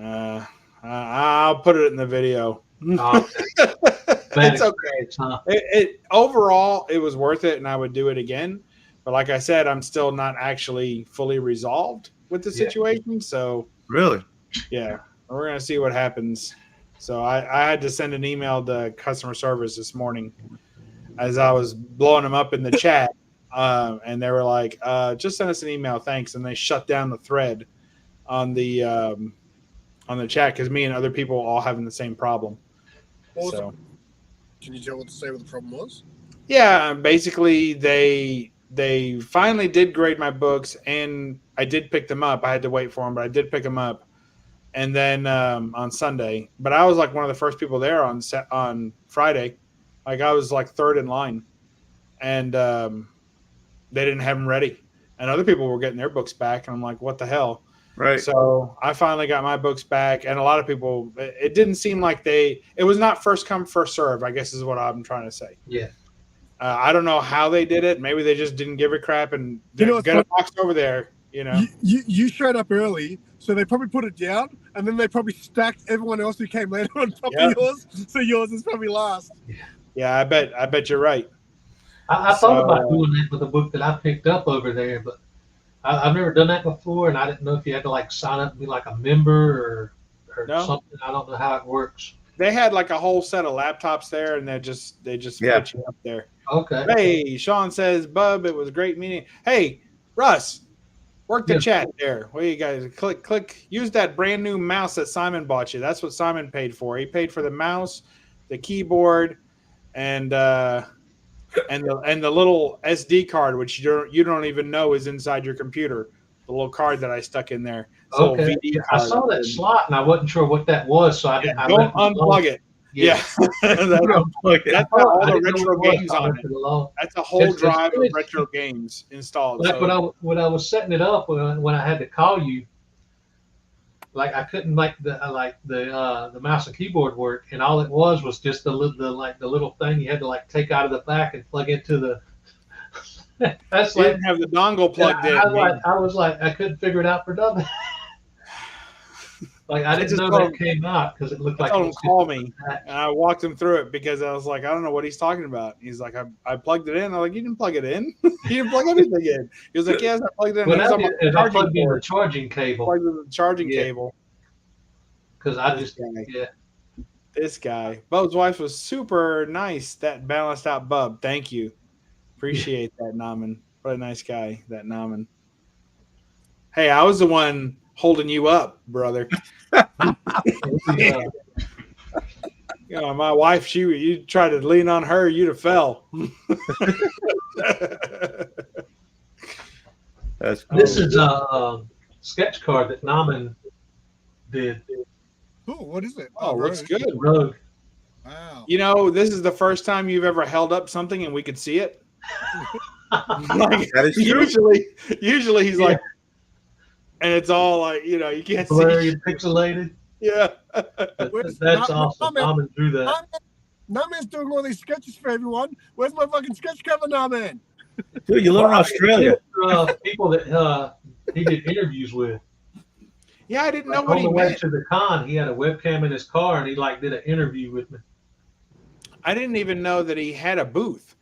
I'll put it in the video. Oh, It's okay. Overall, it was worth it, and I would do it again. But like I said, I'm still not actually fully resolved with the situation. So really, yeah, we're gonna see what happens. So I had to send an email to customer service this morning as I was blowing them up in the chat, and they were like, "Just send us an email, thanks." And they shut down the thread on the chat because me and other people all having the same problem. So, can you tell what the problem was? Yeah, basically they finally did grade my books, and I did pick them up. I had to wait for them, but I did pick them up. And then on Sunday, but I was like one of the first people there on Friday. Like I was like third in line, and they didn't have them ready, and other people were getting their books back, and I'm like, what the hell? right? So I finally got my books back, and a lot of people. It didn't seem like it was not first come first serve. I guess is what I'm trying to say. Yeah. I don't know how they did it. Maybe they just didn't give a crap and get a box over there. You know, you showed up early, so they probably put it down, and then they probably stacked everyone else who came later on top of yours. So yours is probably last. Yeah, I bet you're right. I thought about doing that with the book that I picked up over there, but I've never done that before, and I didn't know if you had to like sign up and be like a member or something. I don't know how it works. They had like a whole set of laptops there, and they just put you up there. Okay. Hey, Sean says, Bub, it was a great meeting. Hey, Russ. Work the chat there. Well, you guys click. Use that brand new mouse that Simon bought you. That's what Simon paid for. He paid for the mouse, the keyboard, and the little SD card, which you don't even know is inside your computer. The little card that I stuck in there. So okay. I saw that slot and I wasn't sure what that was, so I didn't. Don't unplug it. Yeah, that's got all the retro games on it. That's a whole drive of retro games installed. Like when I was setting it up, when I had to call you, like I couldn't make the mouse and keyboard work, and all it was just the little thing you had to like take out of the back and plug into the. That's like didn't have the dongle plugged in. I was like I couldn't figure it out for nothing. Like I didn't know that came out because it looked like. Told him call me, and I walked him through it because I was like, I don't know what he's talking about. He's like, I plugged it in. I'm like, you didn't plug it in. You didn't plug anything in. He was like, yes, I plugged it in. I plugged in the charging cable. Plugged in the charging cable. Because I just This guy, Bub's wife was super nice. That balanced out Bub. Thank you, appreciate that, Naman. What a nice guy, that Naman. Hey, I was the one holding you up, brother. You know, my wife, you tried to lean on her, you'd have fell. This is a sketch card that Naman did. Oh, what is it? Oh, looks good. Rogue. Wow. You know, this is the first time you've ever held up something and we could see it. Like, that is true. Usually he's like, and it's all like, you know, you can't blurry see. And pixelated. Yeah. That's awesome. Naman drew that. Naman's doing all these sketches for everyone. Where's my fucking sketch cover, Naman? Dude, you live in Australia. People that he did interviews with. Yeah, I didn't know what he meant. Went to the con, he had a webcam in his car, and he did an interview with me. I didn't even know that he had a booth.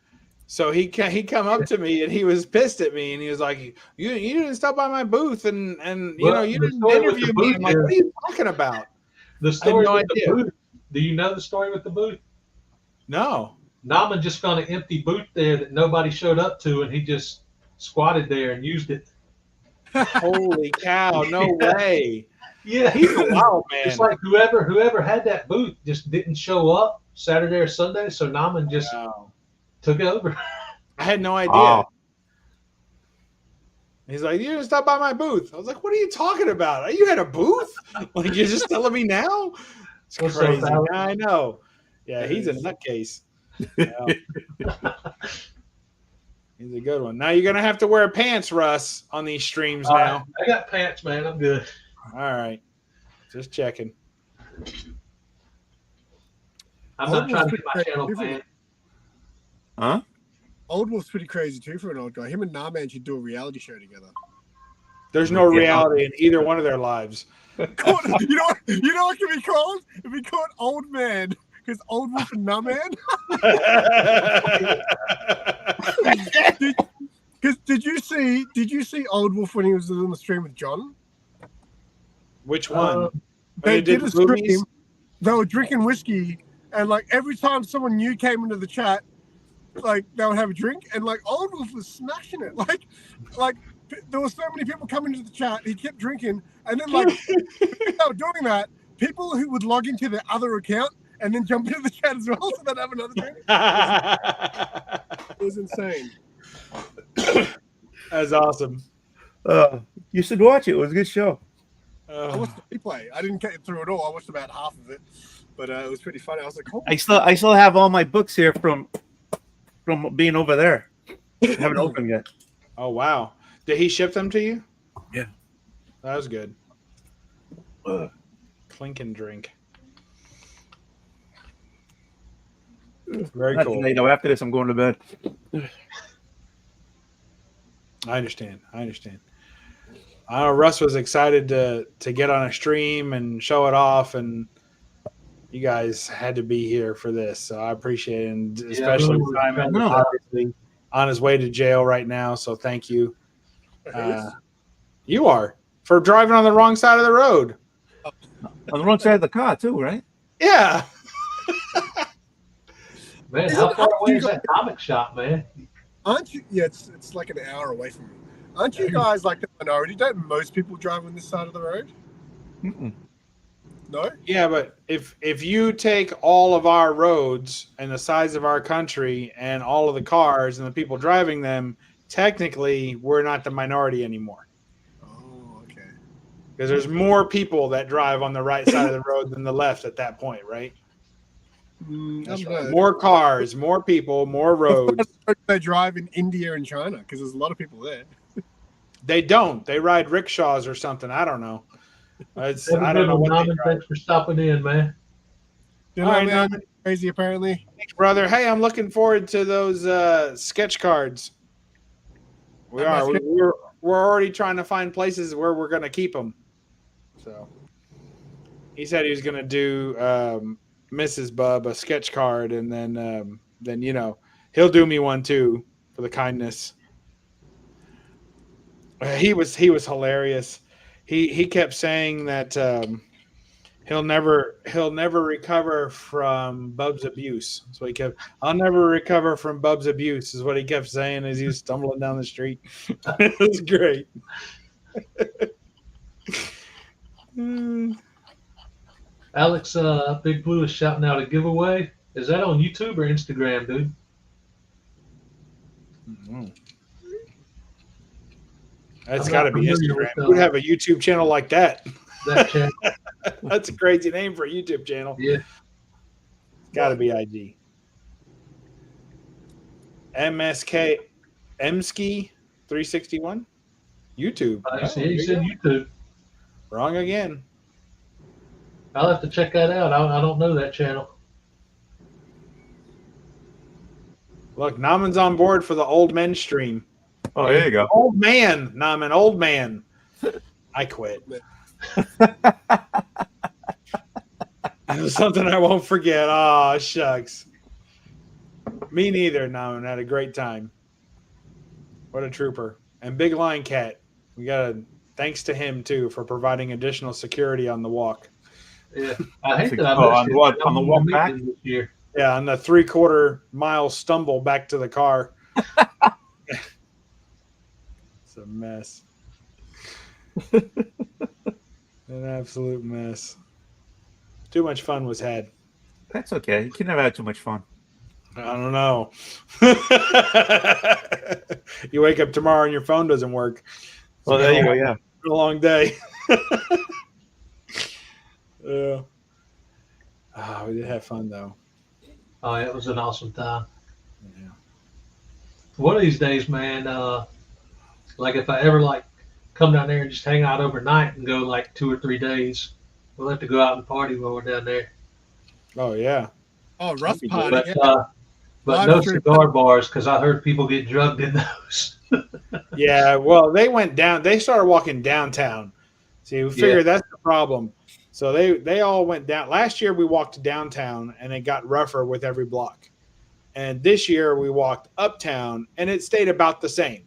So he come up to me and he was pissed at me and he was like, "You didn't stop by my booth and you didn't interview me." I'm like, "What are you talking about?" The story with the booth. Do you know the story with the booth? No. Naman just found an empty booth there that nobody showed up to, and he just squatted there and used it. Holy cow! No way. Yeah, he's a wild man. It's like whoever had that booth just didn't show up Saturday or Sunday, so Naman just took over. I had no idea. He's like, "You didn't stop by my booth." I was like, "What are you talking about? You had a booth? Like you're just telling me now?" It's crazy. I know. Yeah, he's a nutcase. He's a good one. Now you're gonna have to wear pants, Russ, on these streams now. I got pants, man. I'm good. All right, just checking. I'm not trying to get my channel banned. Huh? Old Wolf's pretty crazy too for an old guy. Him and Naman should do a reality show together. There's no reality in either one of their lives. You know what can be called? It'd be called Old Man, because Old Wolf and Numb Man. Did you see Old Wolf when he was on the stream with John? Which one? They did a stream. They were drinking whiskey, and like every time someone new came into the chat, like they would have a drink, and like Old Wolf was smashing it. Like there were so many people coming into the chat, he kept drinking, and then like they were doing that, people who would log into their other account and then jump into the chat as well, so they'd have another drink. It was insane. That's awesome. You should watch it. It was a good show. I watched the replay. I didn't get through it all. I watched about half of it, but it was pretty funny. I was like, oh. I still have all my books here from being over there. I haven't opened yet. Oh wow! Did he ship them to you? Yeah, that was good. Clink and drink. Very cool. Tonight, though, after this, I'm going to bed. I understand. Russ was excited to get on a stream and show it off, and you guys had to be here for this, so I appreciate it, and especially Simon, obviously on his way to jail right now, so thank you. You are for driving on the wrong side of the road. On the wrong side of the car, too, right? Yeah. Man, how far away is that comic shop, man? Aren't you? Yeah, it's like an hour away from me. Aren't you guys like the minority? Don't most people drive on this side of the road? Mm-mm. No? Yeah, but if you take all of our roads and the size of our country and all of the cars and the people driving them, technically we're not the minority anymore. Oh, okay. Because there's more people that drive on the right side of the road than the left at that point, right? That's right. More cars, more people, more roads. They drive in India and China because there's a lot of people there. They don't. They ride rickshaws or something. I don't know. I don't know what they drive. Thanks for stopping in, man. You know, man, crazy apparently. Thanks, brother. Hey, I'm looking forward to those sketch cards. We are. We're already trying to find places where we're going to keep them. So he said he was going to do Mrs. Bub a sketch card, and then you know he'll do me one too for the kindness. He was hilarious. He kept saying that he'll never recover from Bub's abuse. So he kept, I'll never recover from Bub's abuse is what he kept saying as he was stumbling down the street. It was great. Alex, Big Blue is shouting out a giveaway. Is that on YouTube or Instagram, dude? Mm-hmm. That's got to be Instagram. Who'd have a YouTube channel like that? That channel. That's a crazy name for a YouTube channel. Yeah. It's got to be IG. MSK Mski 361 YouTube. I see. He said YouTube. Wrong again. I'll have to check that out. I don't know that channel. Look, Naman's on board for the old men stream. Oh, there you go. Old man, Naman, old man. I quit. It was something I won't forget. Oh, shucks. Me neither, Naman. Had a great time. What a trooper. And Big Lion Cat. We got a thanks to him, too, for providing additional security on the walk. Yeah. I hate that I on the walk back? This year. Yeah, on the 3/4 mile stumble back to the car. It's a mess. An absolute mess. Too much fun was had. That's okay. You can never have too much fun. I don't know. You wake up tomorrow and your phone doesn't work. Well, there you go. Yeah. It's been a long day. Yeah. Oh, we did have fun though. Oh, it was an awesome time. Yeah. One of these days, man, like if I ever like come down there and just hang out overnight and go like 2 or 3 days, we'll have to go out and party while we're down there. Oh yeah. Oh, rough party. But no cigar bars because I heard people get drugged in those. Yeah, well, they went down. They started walking downtown. See, we figured that's the problem. So they all went down. Last year we walked downtown and it got rougher with every block. And this year we walked uptown and it stayed about the same.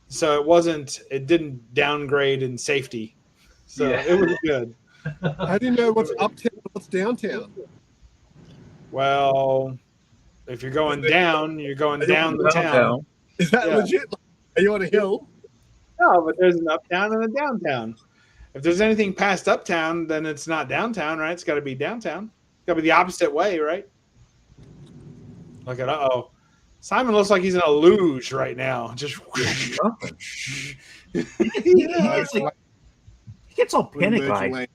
So it didn't downgrade in safety. So it was good. I didn't know what's uptown and what's downtown. Well, if you're going down, you're going down the town. Is that legit? Are you on a hill? No, but there's an uptown and a downtown. If there's anything past uptown, then it's not downtown, right? It's got to be downtown. It's got to be the opposite way, right? Look at Simon looks like he's in a luge right now. Just he gets all panic-like.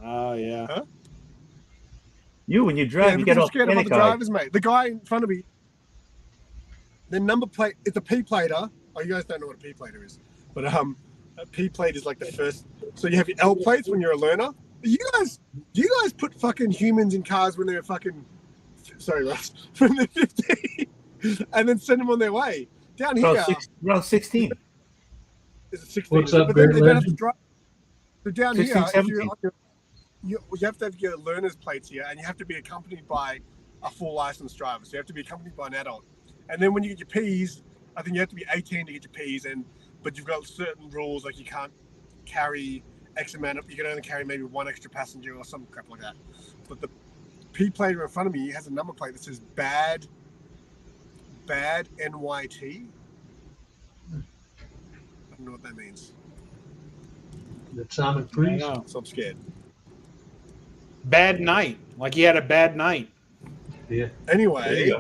Oh yeah. Huh? When you drive, you get all scared about the drivers, mate. The guy in front of me, the number plate, it's a P plater. Oh, you guys don't know what a P plater is, but a P plate is like the first. So you have your L plates when you're a learner. Do you guys put fucking humans in cars when they're fucking? Sorry, Russ. When they're 15, and then send them on their way down here. Around 16. Is it 16? What's up, but then they Bert don't have to drive. So down 16, here, you have to have your learner's plates here, and you have to be accompanied by a full licensed driver. So you have to be accompanied by an adult. And then when you get your Ps, I think you have to be 18 to get your Ps, but you've got certain rules, like you can't carry X amount of, you can only carry maybe one extra passenger or some crap like that. But the P plater in front of me has a number plate that says bad NYT. I don't know what that means. That Simon Priest. So I'm scared. Bad night. Like he had a bad night. Yeah. Anyway.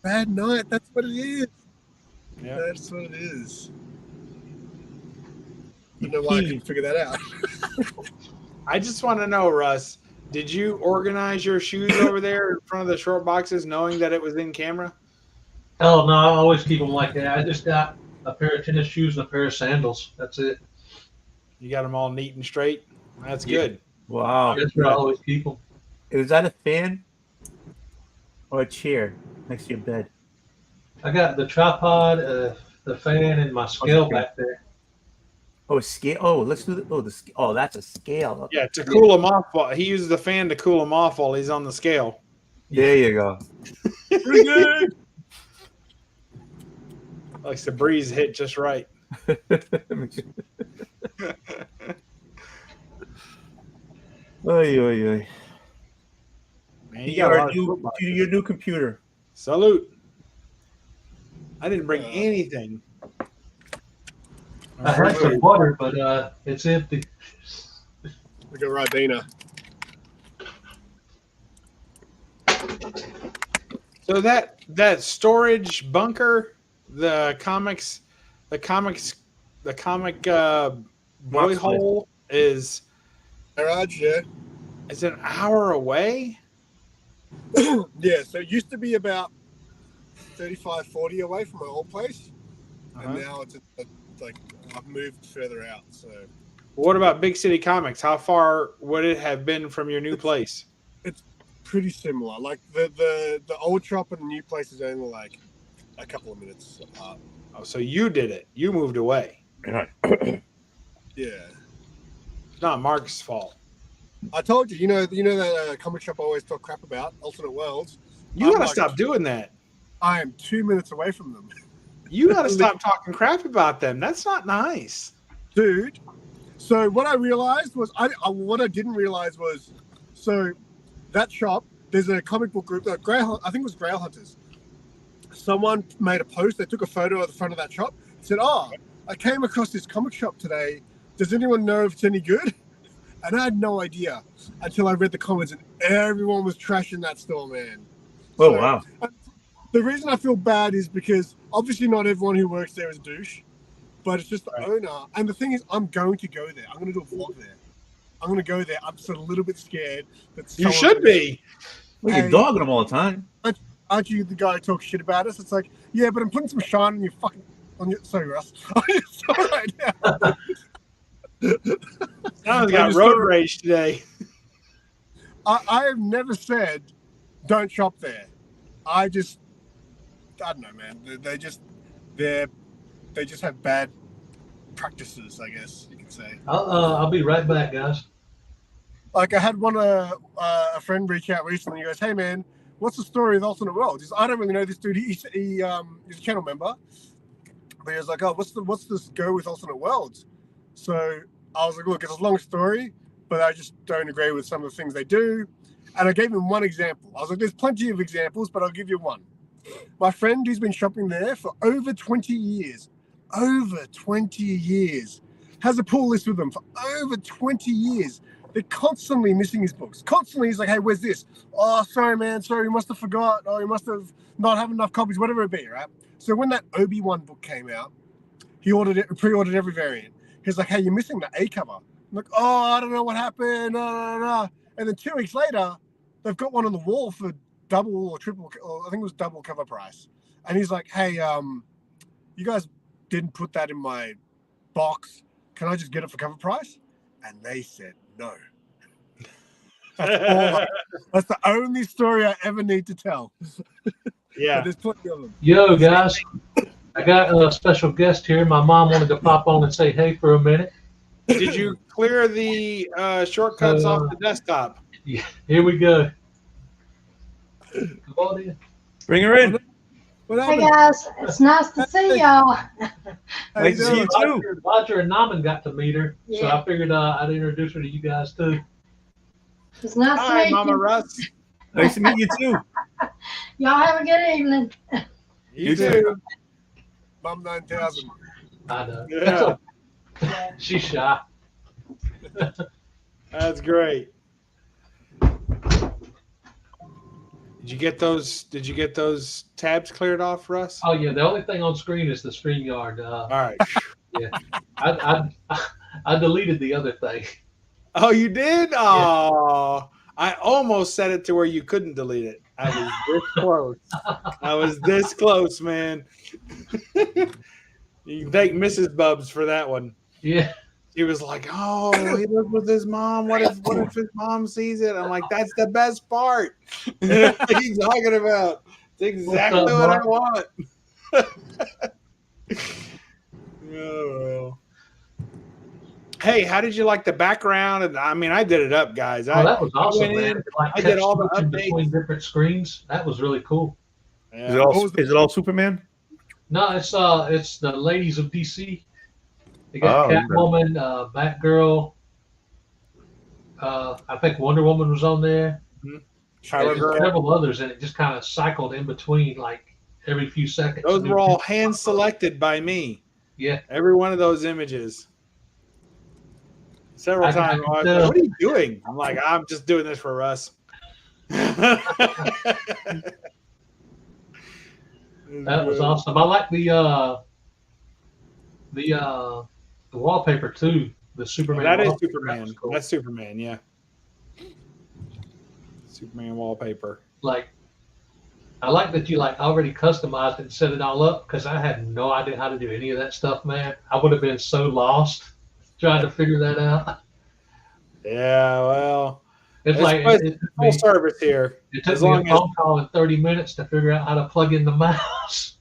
Bad night. That's what it is. Yeah. That's what it is. I don't know why I couldn't figure that out. I just want to know, Russ, did you organize your shoes over there in front of the short boxes knowing that it was in camera? Oh, no, I always keep them like that. I just got a pair of tennis shoes and a pair of sandals. That's it. You got them all neat and straight? That's good. Wow. That's where I always keep them. Is that a fan or a chair next to your bed? I got the tripod, the fan, and my scale back there. Oh, a scale. Oh, let's do the scale. Oh, that's a scale. Yeah, to cool him off. He uses the fan to cool him off while he's on the scale. There you go. Pretty good. Likes the breeze hit just right. Oy. Man, you got your new computer. Salute. I didn't bring anything. I had some water, but it's empty. Look at Ribena. So that storage bunker, the comic boy hole is Garage, yeah. It's an hour away. Yeah, so it used to be about 35, 40 away from my old place, and now it's like I've moved further out. So, What about Big City Comics? How far would it have been from your new place? It's pretty similar. Like the old shop and the new place is only like a couple of minutes apart. Oh, so you did it. You moved away. Yeah. It's not Mark's fault. I told you, you know that comic shop I always talk crap about, Alternate Worlds. You gotta stop doing that. I am 2 minutes away from them. You gotta stop talking crap about them. That's not nice, dude. So what I realized was, what I didn't realize was, so that shop, there's a comic book group, I think it was Grail Hunters. Someone made a post. They took a photo of the front of that shop. Said, "Oh, I came across this comic shop today. Does anyone know if it's any good?" And I had no idea until I read the comments, and everyone was trashing that store, man. Oh, so, wow. The reason I feel bad is because obviously not everyone who works there is a douche, but it's just the owner. And the thing is, I'm going to go there. I'm going to do a vlog there. I'm going to go there. I'm just a little bit scared. You should be. Well, you're dogging them all the time. Aren't you the guy who talks shit about us? It's like, yeah, but I'm putting some shine on your fucking... Sorry, Russ. On your store right now. Someone's got road rage today. I have never said don't shop there. I don't know, man. They just have bad practices, I guess you could say. I'll be right back, guys. Like I had a friend reach out recently. He goes, "Hey man, what's the story of Alternate Worlds?" I don't really know this dude. He's a channel member, but he was like, "Oh, what's this go with Alternate Worlds?" So I was like, "Look, it's a long story, but I just don't agree with some of the things they do." And I gave him one example. I was like, "There's plenty of examples, but I'll give you one." My friend who's been shopping there for over 20 years, has a pull list with them for over 20 years. They're constantly missing his books. Constantly, he's like, "Hey, where's this? Oh, sorry, man. Sorry, you must have forgot. Oh, you must have not have enough copies, whatever it be, right?" So when that Obi-Wan book came out, he pre-ordered every variant. He's like, "Hey, you're missing the A cover." I'm like, "Oh, I don't know what happened. And then 2 weeks later, they've got one on the wall for double or triple, or I think it was double cover price. And he's like, "Hey, you guys didn't put that in my box. Can I just get it for cover price?" And they said no. That's the only story I ever need to tell. Yeah. But there's plenty of them. Yo, guys, I got a special guest here. My mom wanted to pop on and say hey for a minute. Did you clear the shortcuts off the desktop? Yeah, here we go. Come on in. Bring her in. Hey guys, it's nice to see y'all. Nice to see you too. Roger and Naman got to meet her, so Yeah. I figured I'd introduce her to you guys too. It's nice to Hi, meet Mama you. Russ. Nice to meet you too. Y'all have a good evening. You too. Mum 9000. I know. Yeah, She's shy. that's great. Did you get those tabs cleared off, Russ? Oh yeah, the only thing on screen is the StreamYard. All right. Yeah, I deleted the other thing. Oh, you did? Oh, I almost set it to where you couldn't delete it. I was this close. I was this close, man. You can thank Mrs. Bubs for that one. Yeah, He was like, "Oh, he lives with his mom. What if his mom sees it?" I'm like, "That's the best part." What are you talking about? It's exactly what I want. Oh, well. Hey, how did you like the background? And I mean, I did it up, guys. that was awesome, went man. in, Like, I did all the switching updates. between different screens. That was really cool. Is it all Superman? No, it's the ladies of DC. They got Oh, Catwoman, Batgirl. I think Wonder Woman was on there. Power There's Girl. several others, and it just kind of cycled in between, like every few seconds. Those were all hand selected by me. Yeah. Every one of those images. Several I times. can I was tell. like, "What are you doing?" I'm like, "I'm just doing this for Russ." That was awesome. I like the wallpaper too. The Superman. That is wallpaper. Superman. That was cool. That's Superman, yeah. Superman wallpaper. Like, I like that you like already customized it and set it all up, because I had no idea how to do any of that stuff, man. I would have been so lost trying to figure that out. Yeah, well, It's it's like full service here. it took as me a long as- phone call in 30 minutes to figure out how to plug in the mouse.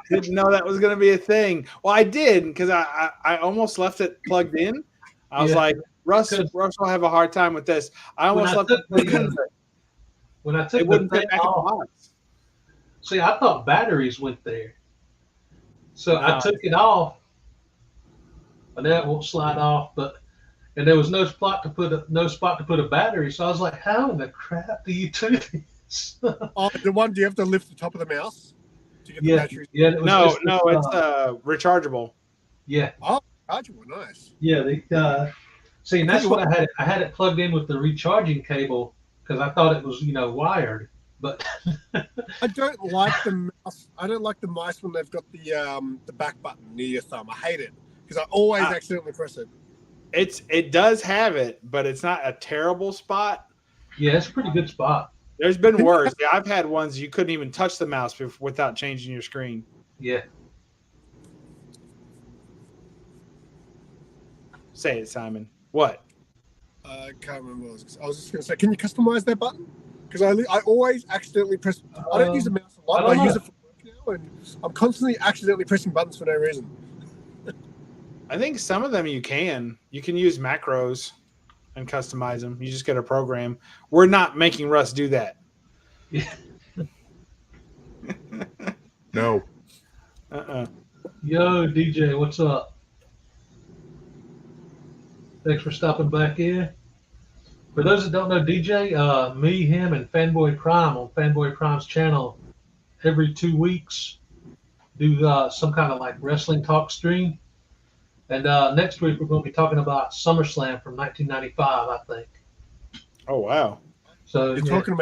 Didn't know that was going to be a thing. Well, I did, because I almost left it plugged in. I was Yeah. like, Russ will have a hard time with this. I almost left it plugged in. When I It took the wouldn't thing fit back in the off, box. see, I thought batteries went there, so I No. took it off, but now it won't slide off. And there was no spot to put a battery, so I was like, "How in the crap do you do this?" Oh, the one, do you have to lift the top of the mouse to get the Yeah, batteries? yeah. It was No, just this, it's rechargeable. yeah, Chargeable, nice. yeah. See, and that's what I had. I had it plugged in with the recharging cable because I thought it was wired, but I don't like the mouse. I don't like the mice when they've got the back button near your thumb. I hate it because I always accidentally press it. It does have it, but it's not a terrible spot. yeah, it's a pretty good spot. There's been worse. Yeah, I've had ones you couldn't even touch the mouse without changing your screen. Yeah. Say it, Simon. What? I can't remember. I was just going to say, can you customize that button? Because I always accidentally press. I don't use the mouse a lot, I but don't I use know. it for work now, and I'm constantly accidentally pressing buttons for no reason. I think some of them you can. You can use macros and customize them. You just get a program. We're not making Russ do that. No. Yo, DJ, what's up? Thanks for stopping back in. For those that don't know DJ, me, him, and Fanboy Prime on Fanboy Prime's channel every 2 weeks do some kind of like wrestling talk stream. And next week we're going to be talking about SummerSlam from 1995, I think. Oh, wow. So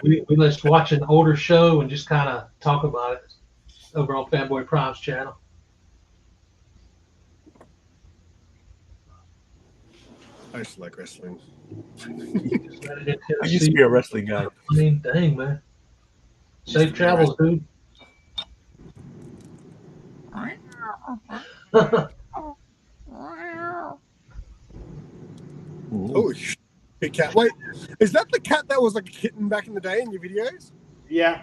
we let's watch an older show and just kind of talk about it over on Fanboy Prime's channel. I used to like wrestling. I used to be a wrestling guy. I mean, dang, man. Safe travels, dude. Oh, big cat. Wait, is that the cat that was like a kitten back in the day in your videos? Yeah.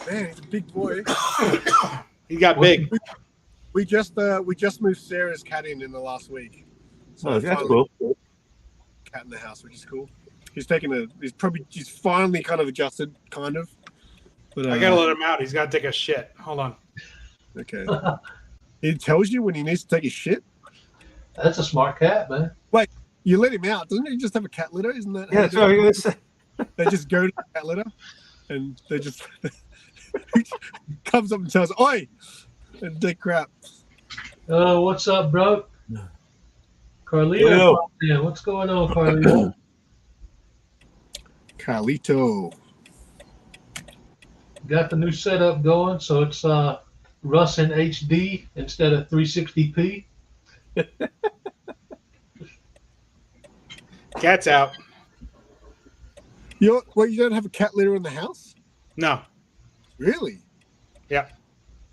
Man, he's a big boy. He got big. We just moved Sarah's cat in the last week. So that's cool. Cat in the house, which is cool. He's finally kind of adjusted, kind of. But, I gotta let him out. He's got to take a shit. Hold on. Okay. He tells you when he needs to take his shit. That's a smart cat, man. Wait, you let him out, doesn't he? Just have a cat litter, isn't that? Yeah, sorry. They just go to the cat litter, and they just comes up and tells, "Oi!" and take crap. Oh, what's up, bro? Carlito. Yeah, what's going on, Carlito? Carlito. Got the new setup going, so it's Russ in HD instead of 360p. Cat's out. You don't have a cat litter in the house? No. Really? Yeah.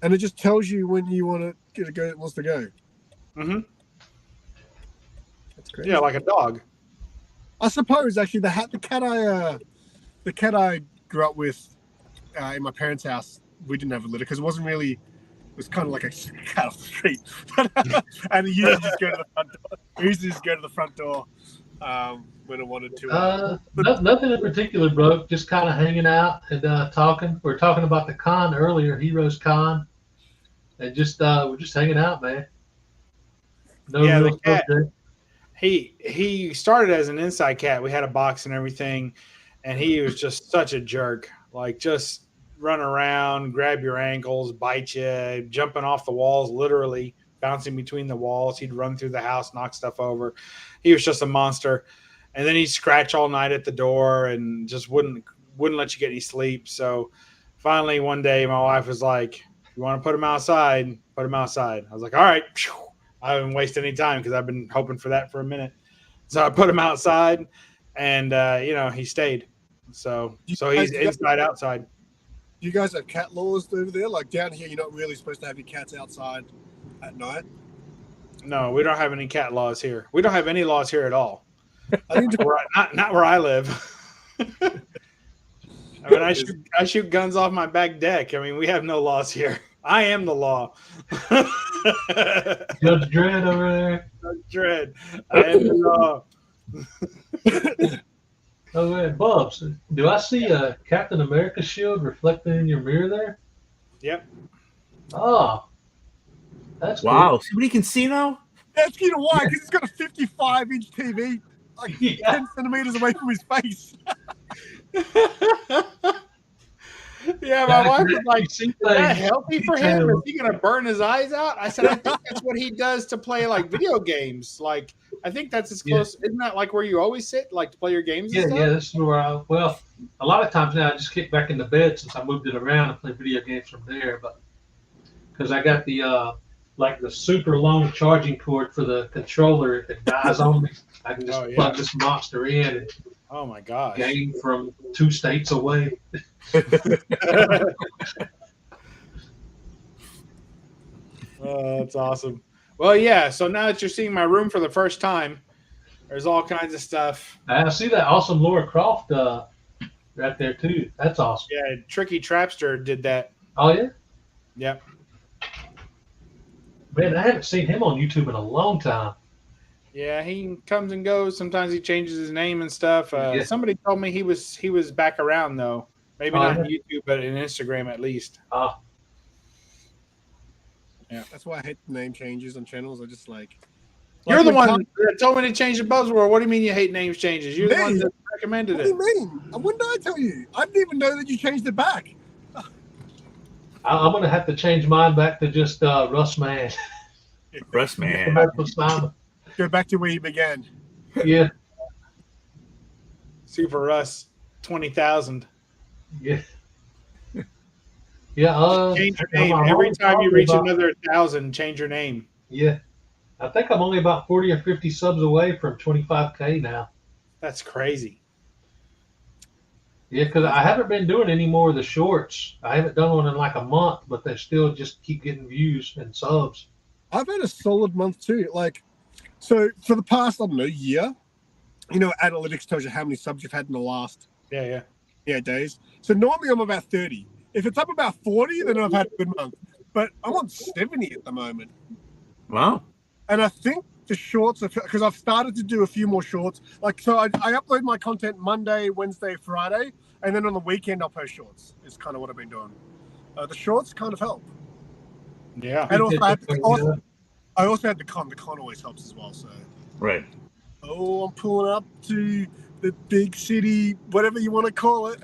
And it just tells you when you want to go. It wants to go. Mm-hmm. That's crazy. Yeah, like a dog. I suppose actually the cat I grew up with in my parents' house, we didn't have a litter because it wasn't really. It was kind of like a cat off the street, and he used to just go to the front door. He used to just go to the front door when I wanted to. Nothing in particular, bro. Just kind of hanging out and talking. We were talking about the con earlier, Heroes Con, and just we're just hanging out, man. No yeah, real the cat. subject. He started as an inside cat. We had a box and everything, and he was just such a jerk. Like just run around, grab your ankles, bite you, jumping off the walls, literally bouncing between the walls. He'd run through the house, knock stuff over. He was just a monster. And then he'd scratch all night at the door and just wouldn't let you get any sleep. So finally one day my wife was like, "You want to put him outside? Put him outside." I was like, "All right." I haven't wasted any time because I've been hoping for that for a minute. So I put him outside and he stayed. So he's inside outside. You guys have cat laws over there? Like down here, you're not really supposed to have your cats outside at night? No, we don't have any cat laws here. We don't have any laws here at all. I think not where I live. I mean, I shoot guns off my back deck. I mean, we have no laws here. I am the law. Judge Dredd over there. Judge Dredd. I am the law. Oh, man, Bubs, do I see a Captain America shield reflected in your mirror there? Yep. Oh, that's wow. cool. See what he can see now? That's you know why? Because he's got a 55-inch TV, like 10 centimeters away from his face. Yeah, my wife was like, "Is that healthy for him? Is he gonna burn his eyes out?" I said, "I think that's what he does to play like video games. Like, I think that's as close. Isn't that like where you always sit, like to play your games?" Yeah, and stuff? yeah. This is where a lot of times now I just kick back in the bed since I moved it around and play video games from there. But because I got the the super long charging cord for the controller, if it dies on me, I can just plug this monster in and oh my gosh, game from 2 states away. Oh, that's awesome. Well, yeah. So now that you're seeing my room for the first time, there's all kinds of stuff. I see that awesome Laura Croft right there too. That's awesome. Yeah, Tricky Trapster did that. Oh yeah. Yep. Man, I haven't seen him on YouTube in a long time. Yeah, he comes and goes. Sometimes he changes his name and stuff. Yeah. Somebody told me he was back around though. Maybe not yeah. on YouTube, but in Instagram at least. Yeah, that's why I hate name changes on channels. I just like. You're the when one that told me to change the buzzword. What do you mean you hate names changes? You're the one that recommended What it. do you mean? When did I tell you? I didn't even know that you changed it back. I'm gonna have to change mine back to just Rus Man. Rus Man. Go back to where you began. Yeah. Super Russ, 20,000. Yeah. Yeah. Change your name every time you reach another 1,000. Change your name. Yeah. I think I'm only about 40 or 50 subs away from 25K now. That's crazy. Yeah, because I haven't been doing any more of the shorts. I haven't done one in like a month, but they still just keep getting views and subs. I've had a solid month too. Like, so for the past, I don't know, year, analytics tells you how many subs you've had in the last days. So normally I'm about 30. If it's up about 40, then I've had a good month. But I'm on 70 at the moment. Wow. And I think the shorts, because I've started to do a few more shorts. Like, so I upload my content Monday, Wednesday, Friday, and then on the weekend I'll post shorts. Is kind of what I've been doing. The shorts kind of help. Yeah. And also, I also had the con. The con always helps as well. So. Right. Oh, I'm pulling up to the big city, whatever you want to call it.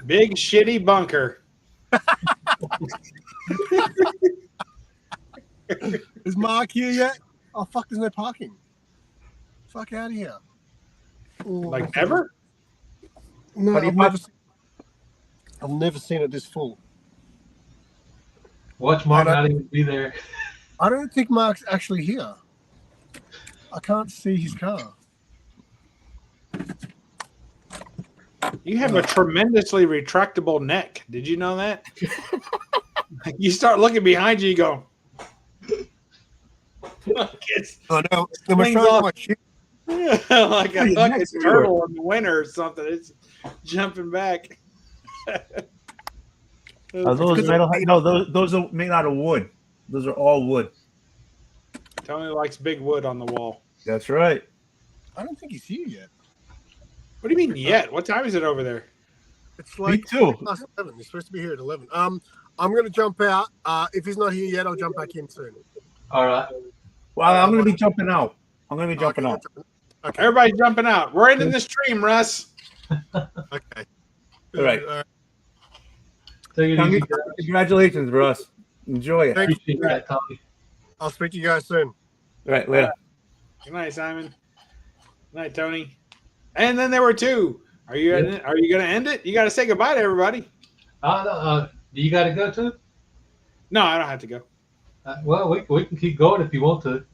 Big shitty bunker. Is Mark here yet? Oh, fuck, there's no parking. Fuck out of here. Oh, like never? No, I've never seen it this full. Watch Mark not even be there. I don't think Mark's actually here. I can't see his car. You have a tremendously retractable neck. Did you know that? You start looking behind you, you go. Oh no! I'm showing my shit. Like a fucking turtle in the winter or something. It's jumping back. Are those metal? No, those are made out of wood. Those are all wood. Tony likes big wood on the wall. That's right. I don't think he's here yet. What do you mean yet? What time is it over there? It's like Me too. 11. He's supposed to be here at 11. I'm going to jump out. If he's not here yet, I'll jump back in soon. All right. Well, I'm going to be jumping out. Okay. Everybody's jumping out. We're ending the stream, Russ. Okay. All right. Take it easy, guys. Congratulations, Russ. Enjoy it. Appreciate that, Tommy. I'll speak to you guys soon. All right, later. Good night, Simon. Good night, Tony. And then there were two. Are you going to end it? You got to say goodbye to everybody. Do you got to go too? No, I don't have to go. Well, we can keep going if you want to.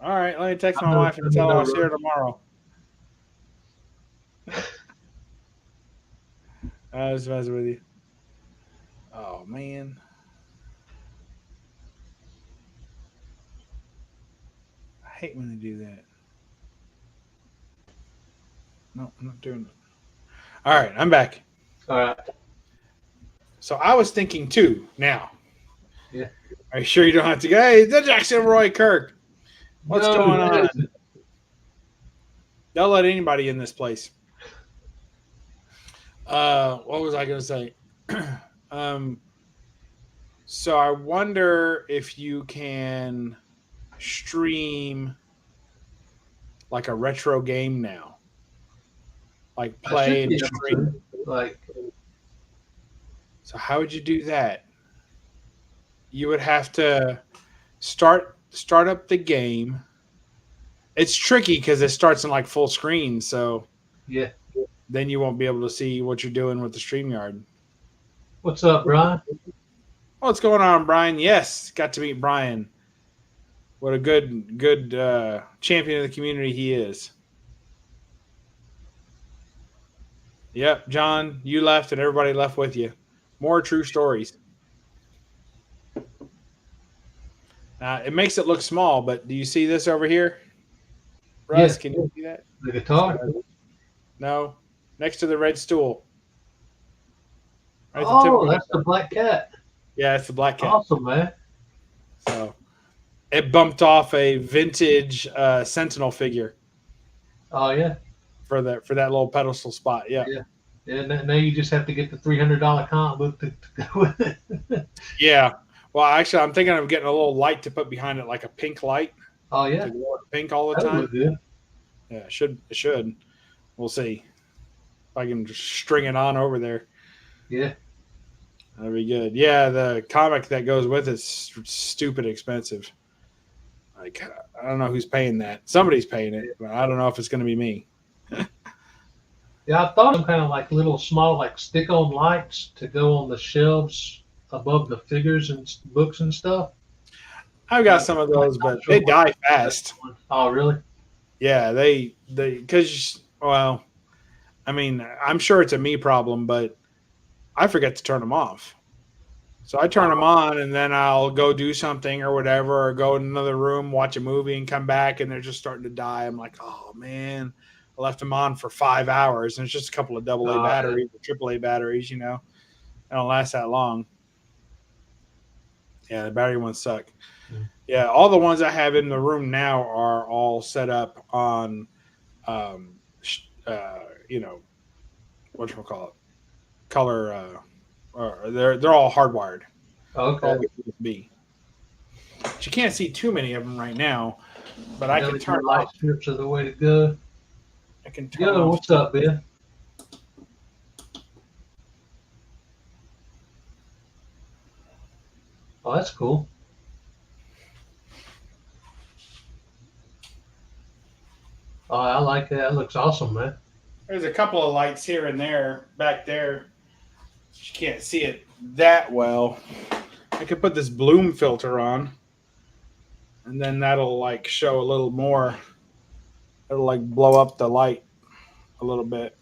All right, let me text my wife and tell her I'll see her tomorrow. I was messing with you. Oh, man. I hate when they do that. No, I'm not doing it. All right, I'm back. All right. So I was thinking too now. Yeah. Are you sure you don't have to go? Hey, the Jackson Roy Kirk. What's going on? They'll let anybody in this place. What was I going to say? So I wonder if you can stream like a retro game now. Like play and stream. So how would you do that? You would have to start up the game. It's tricky because it starts in like full screen, so yeah. Then you won't be able to see what you're doing with the StreamYard. What's up, Brian? What's going on, Brian? Yes, got to meet Brian. What a good champion of the community he is. Yep, John, you left and everybody left with you. More true stories. It makes it look small, but do you see this over here? Russ, Can you see that? The guitar? No, next to the red stool. Right, that's the black cat. Yeah, it's the black cat. Awesome, man. So it bumped off a vintage Sentinel figure. Oh yeah. For that little pedestal spot. Yeah. Yeah. Yeah. Now you just have to get the $300 comic book to go with it. Yeah. Well, actually, I'm thinking of getting a little light to put behind it, like a pink light. Oh yeah. To glow pink all the That would time. look good. Yeah, it should. We'll see if I can just string it on over there. Yeah. That'd be good. Yeah, the comic that goes with it's stupid expensive. Like, I don't know who's paying that. Somebody's paying it, but I don't know if it's going to be me. Yeah, I thought of kind of like little small, like stick-on lights to go on the shelves above the figures and books and stuff. I've got some of those, but they die fast. Oh, really? Yeah, because, well, I mean, I'm sure it's a me problem, but I forget to turn them off. So I turn them on, and then I'll go do something or whatever, or go in another room, watch a movie, and come back, and they're just starting to die. I'm like, oh, man. I left them on for 5 hours, and it's just a couple of AA batteries or AAA batteries, you know. They don't last that long. Yeah, the battery ones suck. Yeah, all the ones I have in the room now are all set up on, you know, whatchamacallit, color. They're all hardwired. Okay. All USB. But you can't see too many of them right now, but I can turn light strips are the way to go. I can turn. Yo, what's up, Ben? Oh, that's cool. Oh, I like that. That looks awesome, man. There's a couple of lights here and there back there. You can't see it that well. I could put this bloom filter on, and then that'll like show a little more. It'll like blow up the light a little bit.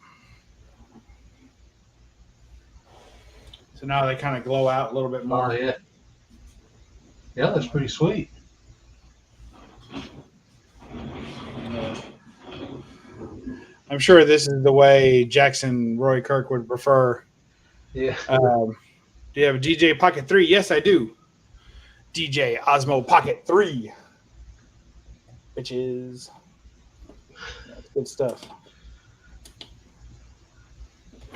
So now they kind of glow out a little bit more. Oh, yeah. Yeah, that's pretty sweet. I'm sure this is the way Jackson Roy Kirk would prefer. Yeah. Do you have a DJ Pocket 3? Yes, I do. DJ Osmo Pocket 3. Bitches. That's good stuff.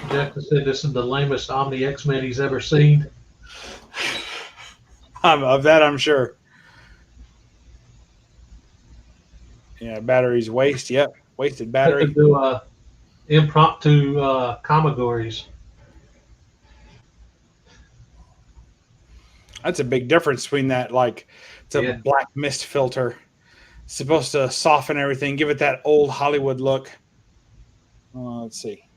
Jackson said this is the lamest Omni X-Men he's ever seen. Of that, I'm sure. Yeah, batteries waste. Yep, wasted battery. I could do impromptu Commodores. That's a big difference between that. Like, it's a black mist filter. It's supposed to soften everything, give it that old Hollywood look. Let's see.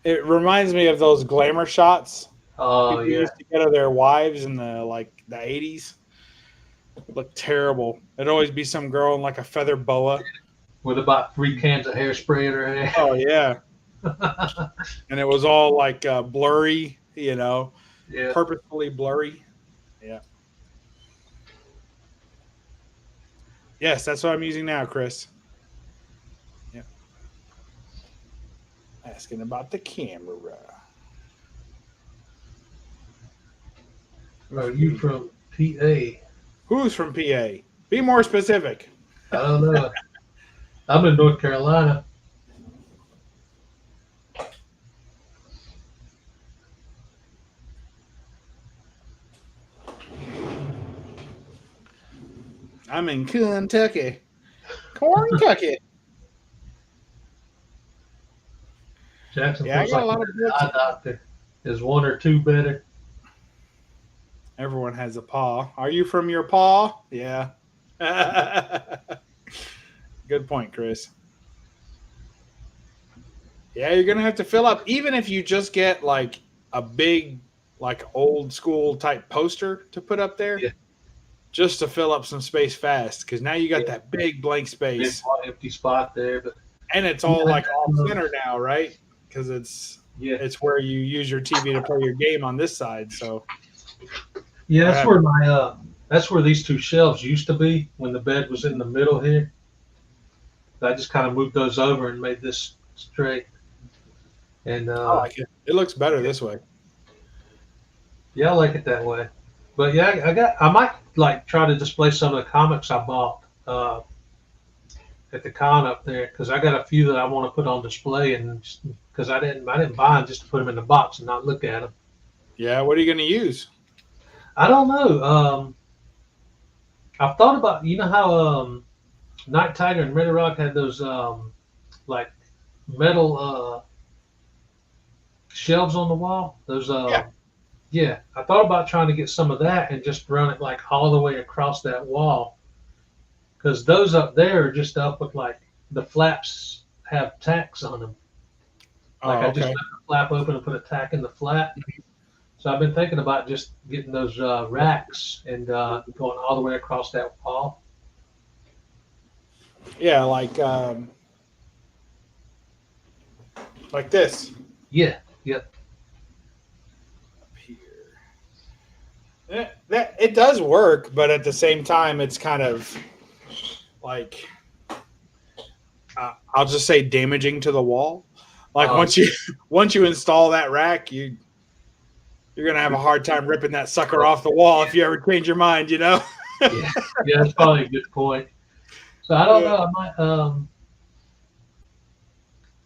It reminds me of those glamour shots. Oh, people used to get of their wives in the 80s. Look terrible. It'd always be some girl in like a feather boa with about 3 cans of hairspray in her hair. Oh yeah. And it was all like blurry, you know, purposefully blurry. Yeah. Yes, that's what I'm using now, Chris. Yeah. Asking about the camera. Are you from PA? Who's from PA? Be more specific. I don't know. I'm in North Carolina. I'm in Kentucky. Kentucky. Jackson I got a lot of eye doctor. Is 1 or 2 better? Everyone has a paw. Are you from your paw? Yeah. Good point, Chris. Yeah, you're going to have to fill up. Even if you just get like a big, like old school type poster to put up there, just to fill up some space fast. Because now you got that big blank space. Empty spot there. And it's all like off center now, right? Because it's where you use your TV to play your game on this side. So that's where that's where these 2 shelves used to be when the bed was in the middle here. I just kind of moved those over and made this straight. And I like it. It looks better this way. Yeah, I like it that way. But yeah, I might like try to display some of the comics I bought at the con up there because I got a few that I want to put on display, and because I didn't buy them just to put them in the box and not look at them. Yeah, what are you going to use? I don't know. I've thought about how Night Tiger and Red Rock had those like metal shelves on the wall. Those yeah, I thought about trying to get some of that and just run it like all the way across that wall. Because those up there are just up with like the flaps have tacks on them. Like I just left the flap open and put a tack in the flap. So I've been thinking about just getting those racks and going all the way across that wall. Yeah, like this. Yeah. Yep. That it does work, but at the same time, it's kind of like I'll just say damaging to the wall. Like once you install that rack, you're gonna have a hard time ripping that sucker off the wall if you ever change your mind. Yeah, that's probably a good point. So I don't know. I might.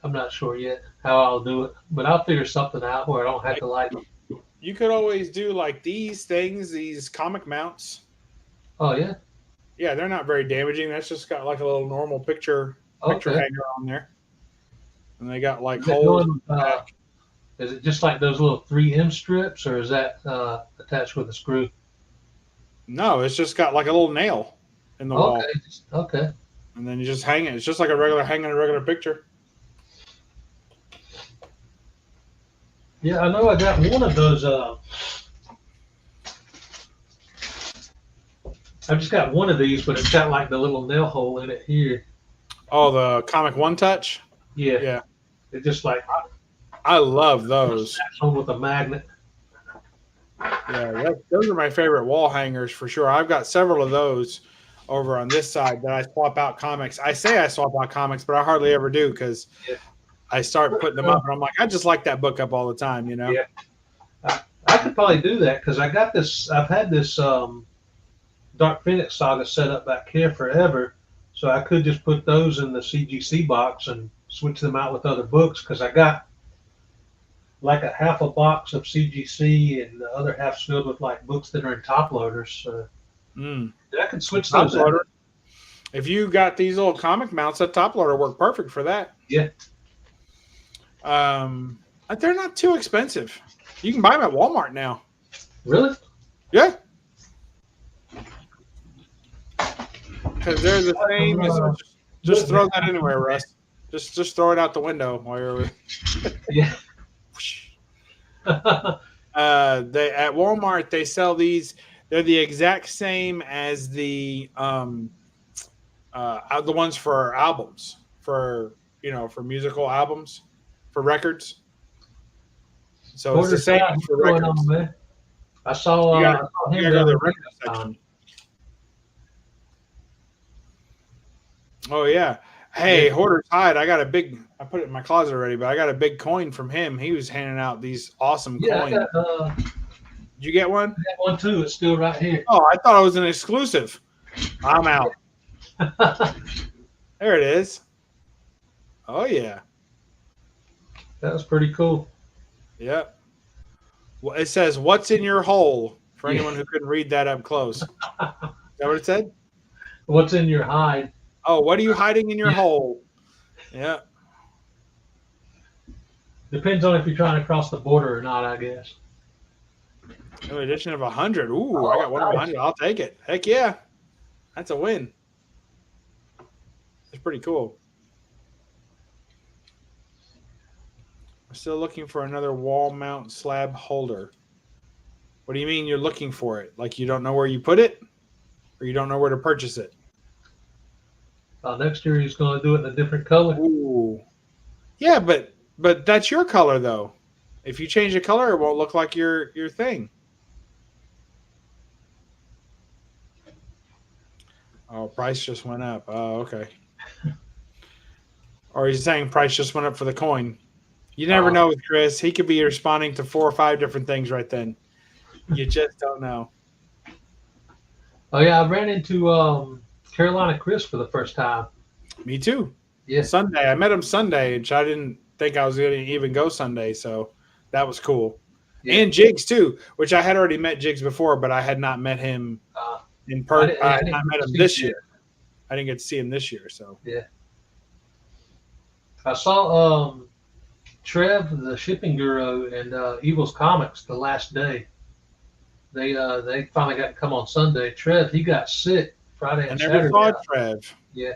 I'm not sure yet how I'll do it, but I'll figure something out where I don't have to like. You could always do like these things, these comic mounts. Oh yeah. Yeah, they're not very damaging. That's just got like a little normal picture hanger on there, and they got like holes. Is it just like those little 3M strips, or is that attached with a screw? No, it's just got like a little nail in the wall. Okay. And then you just hang it. It's just like hanging a regular picture. Yeah, I know I got one of those. I've just got one of these, but it's got like the little nail hole in it here. Oh, the Comic One Touch? Yeah. Yeah. It's just like I love those. Home with a magnet. Yeah, those are my favorite wall hangers for sure. I've got several of those over on this side that I swap out comics. I say I swap out comics, but I hardly ever do because I start putting them up, and I'm like, I just like that book up all the time, you know? Yeah. I could probably do that because I got this. I've had this Dark Phoenix saga set up back here forever, so I could just put those in the CGC box and switch them out with other books because I got like a half a box of CGC and the other half's filled with like books that are in top loaders. So I could switch those out. If you got these little comic mounts, that top loader work perfect for that. Yeah. They're not too expensive. You can buy them at Walmart now. Really? Yeah. Because they're the same as just throw that anywhere, Russ. Just throw it out the window while you're Yeah. They at Walmart they sell these. They're the exact same as the ones for albums, for musical albums, for records. So it's the same for records. I saw. You gotta go to the record section. Oh yeah. Hey, Hoarder's Hide. I put it in my closet already, but I got a big coin from him. He was handing out these awesome coins. Did you get one? I got one too. It's still right here. Oh, I thought it was an exclusive. I'm out. There it is. Oh yeah. That was pretty cool. Yep. Well, it says, "What's in your hole?" For anyone who couldn't read that up close. Is that what it said? What's in your hide? Oh, what are you hiding in your hole? Yeah. Depends on if you're trying to cross the border or not, I guess. An edition of 100. Ooh, I got one of 100. I'll take it. Heck yeah. That's a win. It's pretty cool. I'm still looking for another wall mount slab holder. What do you mean you're looking for it? Like you don't know where you put it? Or you don't know where to purchase it? Next year he's going to do it in a different color. Ooh. Yeah, but that's your color though. If you change the color, it won't look like your thing. Oh, price just went up. Oh, okay. Or he's saying price just went up for the coin. You never know with Chris. He could be responding to 4 or 5 different things right then. You just don't know. Oh yeah, I ran into Carolina Chris for the first time. Me too. Yeah. Sunday. I met him Sunday, and I didn't think I was going to even go Sunday, so that was cool. Yeah. And Jigs too, which I had already met Jigs before, but I had not met him in person. I had not met him this year. I didn't get to see him this year, so yeah. I saw Trev, the shipping guru, and Evil's Comics the last day. They finally got to come on Sunday. Trev, he got sick Friday and Saturday. I never saw Trev. Yeah.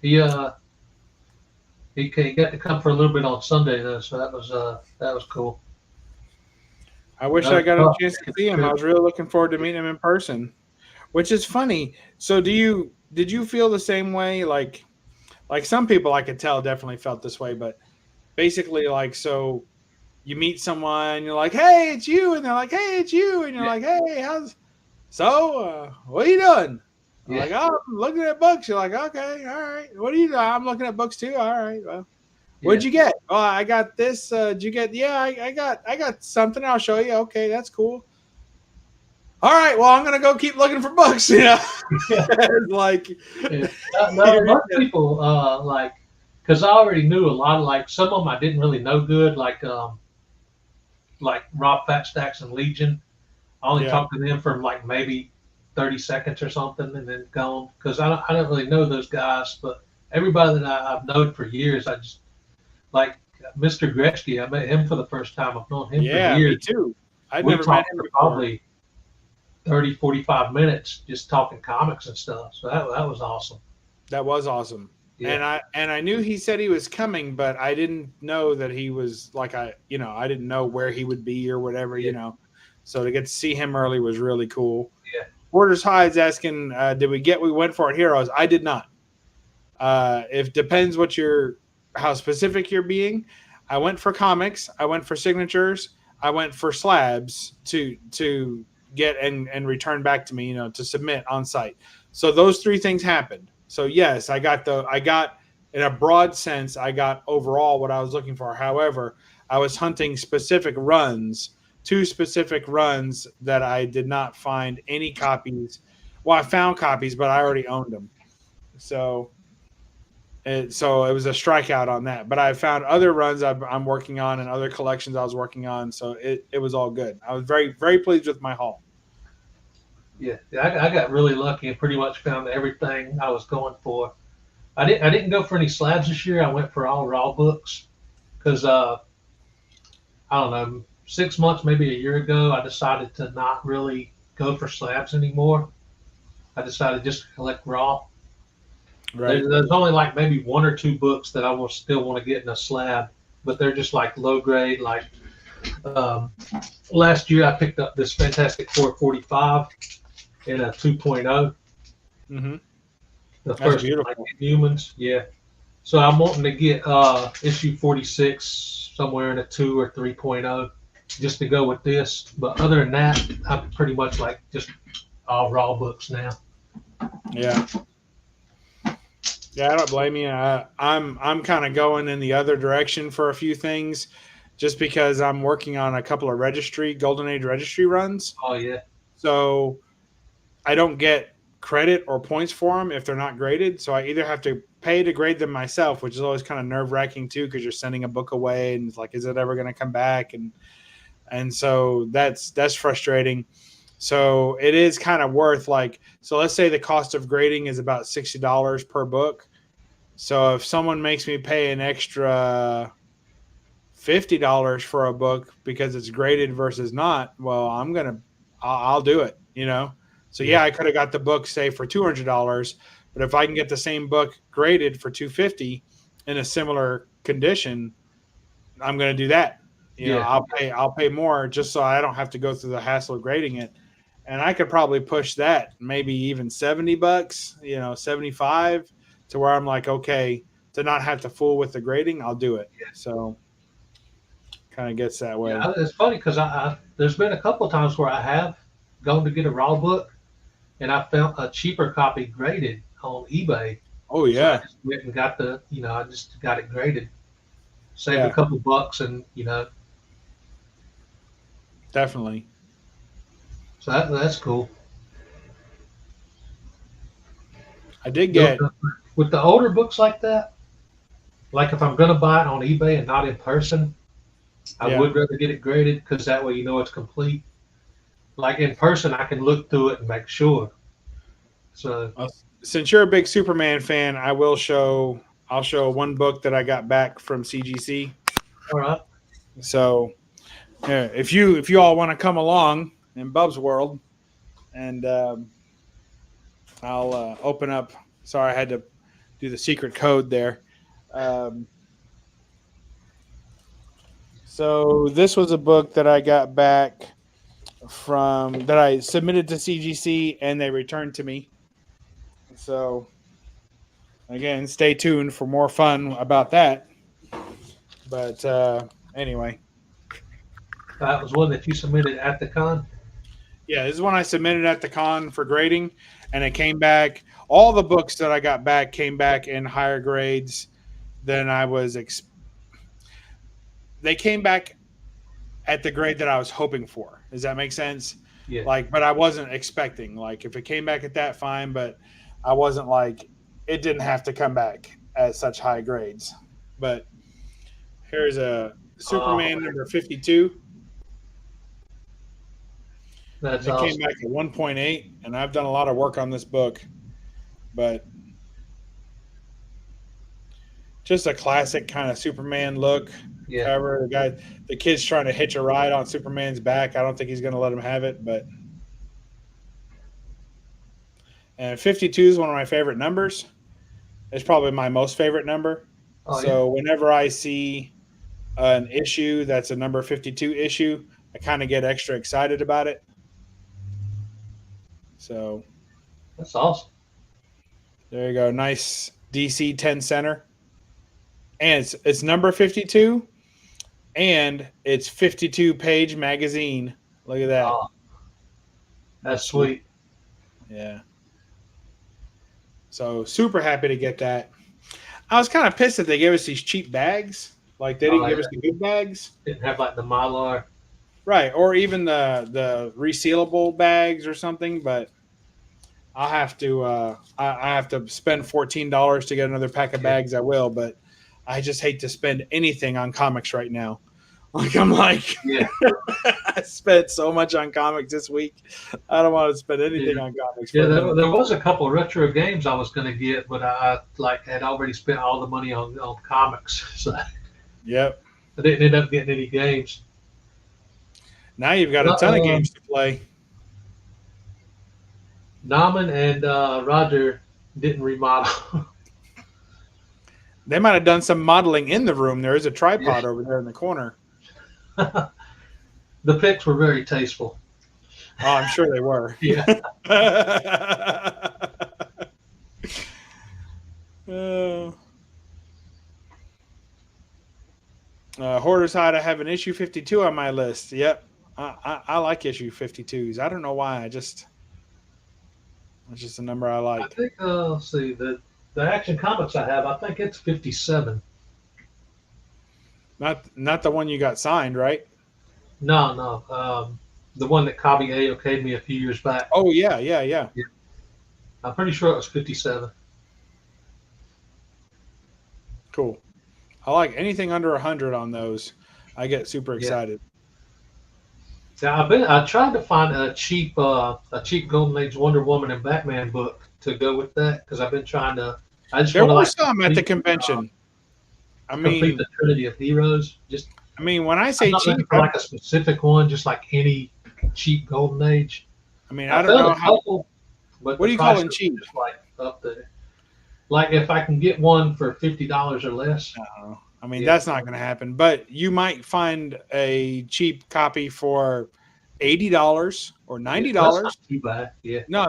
He got to come for a little bit on Sunday though, so that was cool. I wish I got a chance to see him. I was really looking forward to meeting him in person, which is funny. So did you feel the same way? Like some people I could tell definitely felt this way, but basically so you meet someone, you're like, hey, it's you, and they're like, hey, it's you, and you're like, hey, what are you doing? I'm like, oh, I'm looking at books. You're like, okay, all right. What are you doing? I'm looking at books too. All right. Well, what'd you get? Oh, I got this. Did you get? Yeah, I got something. I'll show you. Okay, that's cool. All right. Well, I'm gonna go keep looking for books. Like, most people because I already knew a lot of some of them I didn't really know good, like Rob Fatstacks and Legion. I only talked to them for maybe 30 seconds or something and then gone, because I don't really know those guys, but everybody that I've known for years, I just like Mr. Gretzky. I met him for the first time. I've known him for years. Yeah, me too. I've never met him for probably 30, 45 minutes just talking comics and stuff. So that was awesome. That was awesome. Yeah. And I knew he said he was coming, but I didn't know that he was I didn't know where he would be or whatever, So to get to see him early was really cool. Yeah. Borders High's asking, did we went for it Heroes? I did not. It depends how specific you're being. I went for comics. I went for signatures. I went for slabs to get and return back to me, to submit on site. So those three things happened. So yes, I got in a broad sense, I got overall what I was looking for. However, I was hunting specific runs, 2 specific runs that I did not find any copies. Well, I found copies, but I already owned them. So it was a strikeout on that. But I found other runs I'm working on and other collections I was working on. So it was all good. I was very, very pleased with my haul. Yeah, I got really lucky and pretty much found everything I was going for. I didn't go for any slabs this year. I went for all raw books because I don't know, 6 months, maybe a year ago, I decided to not really go for slabs anymore. I decided just to collect raw. Right. There's only maybe 1 or 2 books that I will still want to get in a slab, but they're just low grade. Last year I picked up this Fantastic Four 45 in a 2.0. Mm-hmm. The first Humans, yeah. So I'm wanting to get issue 46 somewhere in a 2 or 3.0 just to go with this. But other than that, I'm pretty much just all raw books now. Yeah. Yeah, I don't blame you. I'm kind of going in the other direction for a few things, just because I'm working on a couple of Golden Age registry runs. Oh yeah. So I don't get credit or points for them if they're not graded. So I either have to pay to grade them myself, which is always kind of nerve-wracking too, because you're sending a book away and it's is it ever going to come back? And so that's frustrating. So it is kind of worth so let's say the cost of grading is about $60 per book. So if someone makes me pay an extra $50 for a book because it's graded versus not, well, I'll do it, So yeah, I could have got the book say for $200, but if I can get the same book graded for $250 in a similar condition, I'm going to do that. I'll pay more just so I don't have to go through the hassle of grading it. And I could probably push that maybe even $70, 75, to where I'm okay, to not have to fool with the grading, I'll do it. Yeah. So kind of gets that way. Yeah, it's funny because there's been a couple of times where I have gone to get a raw book and I found a cheaper copy graded on eBay. Oh yeah. So I just went and got I just got it graded. Saved a couple bucks and Definitely. So that's cool. I did get With the older books like that. Like if I'm gonna buy it on eBay and not in person, I would rather get it graded because that way you know it's complete. Like in person, I can look through it and make sure. So since you're a big Superman fan, I'll show one book that I got back from CGC. All right. So if you all want to come along in Bub's world, and I'll open up. Sorry, I had to do the secret code there. So this was a book that I got back that I submitted to CGC and they returned to me. So again, stay tuned for more fun about that. But anyway. That was one that you submitted at the con? Yeah, this is one I submitted at the con for grading, and it came back. All the books that I got back came back in higher grades than I was. They came back at the grade that I was hoping for. Does that make sense? Yeah. But I wasn't expecting. Like, if it came back at that, fine. But I wasn't like it didn't have to come back at such high grades. But here's a Superman number 52. That's it awesome. Came back at 1.8, and I've done a lot of work on this book, but just a classic kind of Superman look. Yeah. However, the kid's trying to hitch a ride on Superman's back. I don't think he's going to let him have it, and 52 is one of my favorite numbers. It's probably my most favorite number. Whenever I see an issue that's a number 52 issue, I kind of get extra excited about it. So that's awesome. There you go. Nice DC 10 center. And it's number 52 and it's 52 page magazine. Look at that. Oh, that's sweet. Yeah. So super happy to get that. I was kind of pissed that they gave us these cheap bags. Like they didn't give us the good bags. Didn't have like the Mylar. Right, or even the resealable bags or something, but I'll have to I have to spend $14 to get another pack of bags. I will, but I just hate to spend anything on comics right now. Like I spent so much on comics this week. I don't want to spend anything on comics. Yeah, there was a couple of retro games I was going to get, but I had already spent all the money on comics. So yep, I didn't end up getting any games. Now you've got a ton of games to play. Nauman and Roger didn't remodel. They might have done some modeling in the room. There is a tripod over there in the corner. The pics were very tasteful. Oh, I'm sure they were. Yeah. Hoarder's Hide, I have an issue 52 on my list. Yep. I like issue 52s. I don't know why. It's just a number I like. I think, let's see, the Action Comics I have, I think it's 57. Not the one you got signed, right? No. The one that Cobby A okayed me a few years back. Oh, yeah. I'm pretty sure it was 57. Cool. I like anything under 100 on those. I get super excited. Yeah, I tried to find a cheap Golden Age Wonder Woman and Batman book to go with that because I've been trying to. There were some at the convention. Complete the Trinity of Heroes. When I say cheap, for like a specific one, just like any cheap Golden Age. I don't know how. But what do you call it cheap? Just like up there. Like if I can get one for $50 or less. That's not going to happen. But you might find a cheap copy for $80 or $90. That's not too bad. Yeah. No,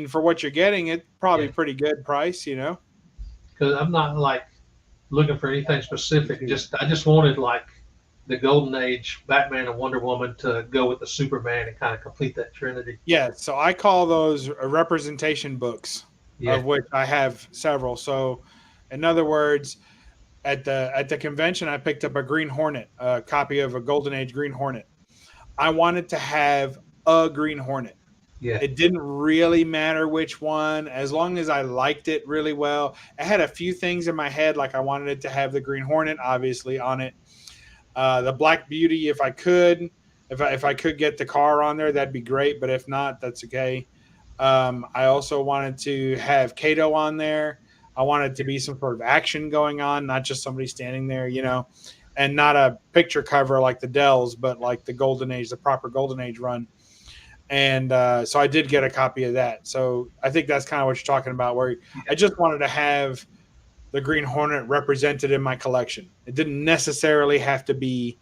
for what you're getting, it's probably pretty good price. Because I'm not like looking for anything specific. I just wanted like the Golden Age Batman and Wonder Woman to go with the Superman and kind of complete that trinity. Yeah. So I call those representation books. Of which I have several. So, in other words, at the convention, I picked up a Green Hornet, a copy of a Golden Age Green Hornet. I wanted to have a Green Hornet. Yeah. It didn't really matter which one, as long as I liked it really well. I had a few things in my head, like I wanted it to have the Green Hornet, obviously, on it. The Black Beauty, if I could. If I could get the car on there, that'd be great. But if not, that's okay. I also wanted to have Kato on there. I wanted to be some sort of action going on, not just somebody standing there, and not a picture cover like the Dells, but like the Golden Age, the proper Golden Age run. And so I did get a copy of that. So I think that's kind of what you're talking about, where I just wanted to have the Green Hornet represented in my collection. It didn't necessarily have to be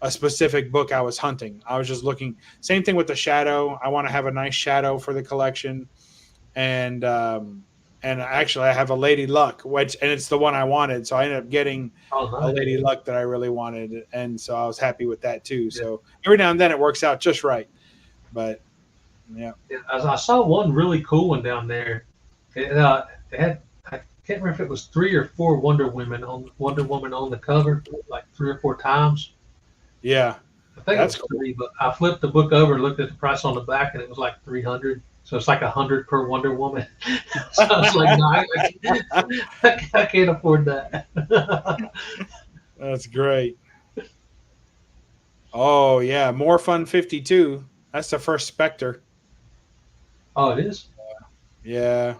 a specific book I was hunting. I was just looking. Same thing with the Shadow. I want to have a nice Shadow for the collection. And actually I have a Lady Luck, and it's the one I wanted. So I ended up getting a Lady Luck that I really wanted. And so I was happy with that too. So every now and then it works out just right. But yeah. I saw one really cool one down there. It had, I can't remember if it was 3 or 4 Wonder Woman on the cover, like 3 or 4 times. Yeah, I think that's cool. 3, but I flipped the book over and looked at the price on the back, and it was like $300. So it's like $100 per Wonder Woman. So I was like, no, I can't afford that. That's great. Oh yeah, More Fun 52. That's the first Spectre. Oh, it is? Yeah.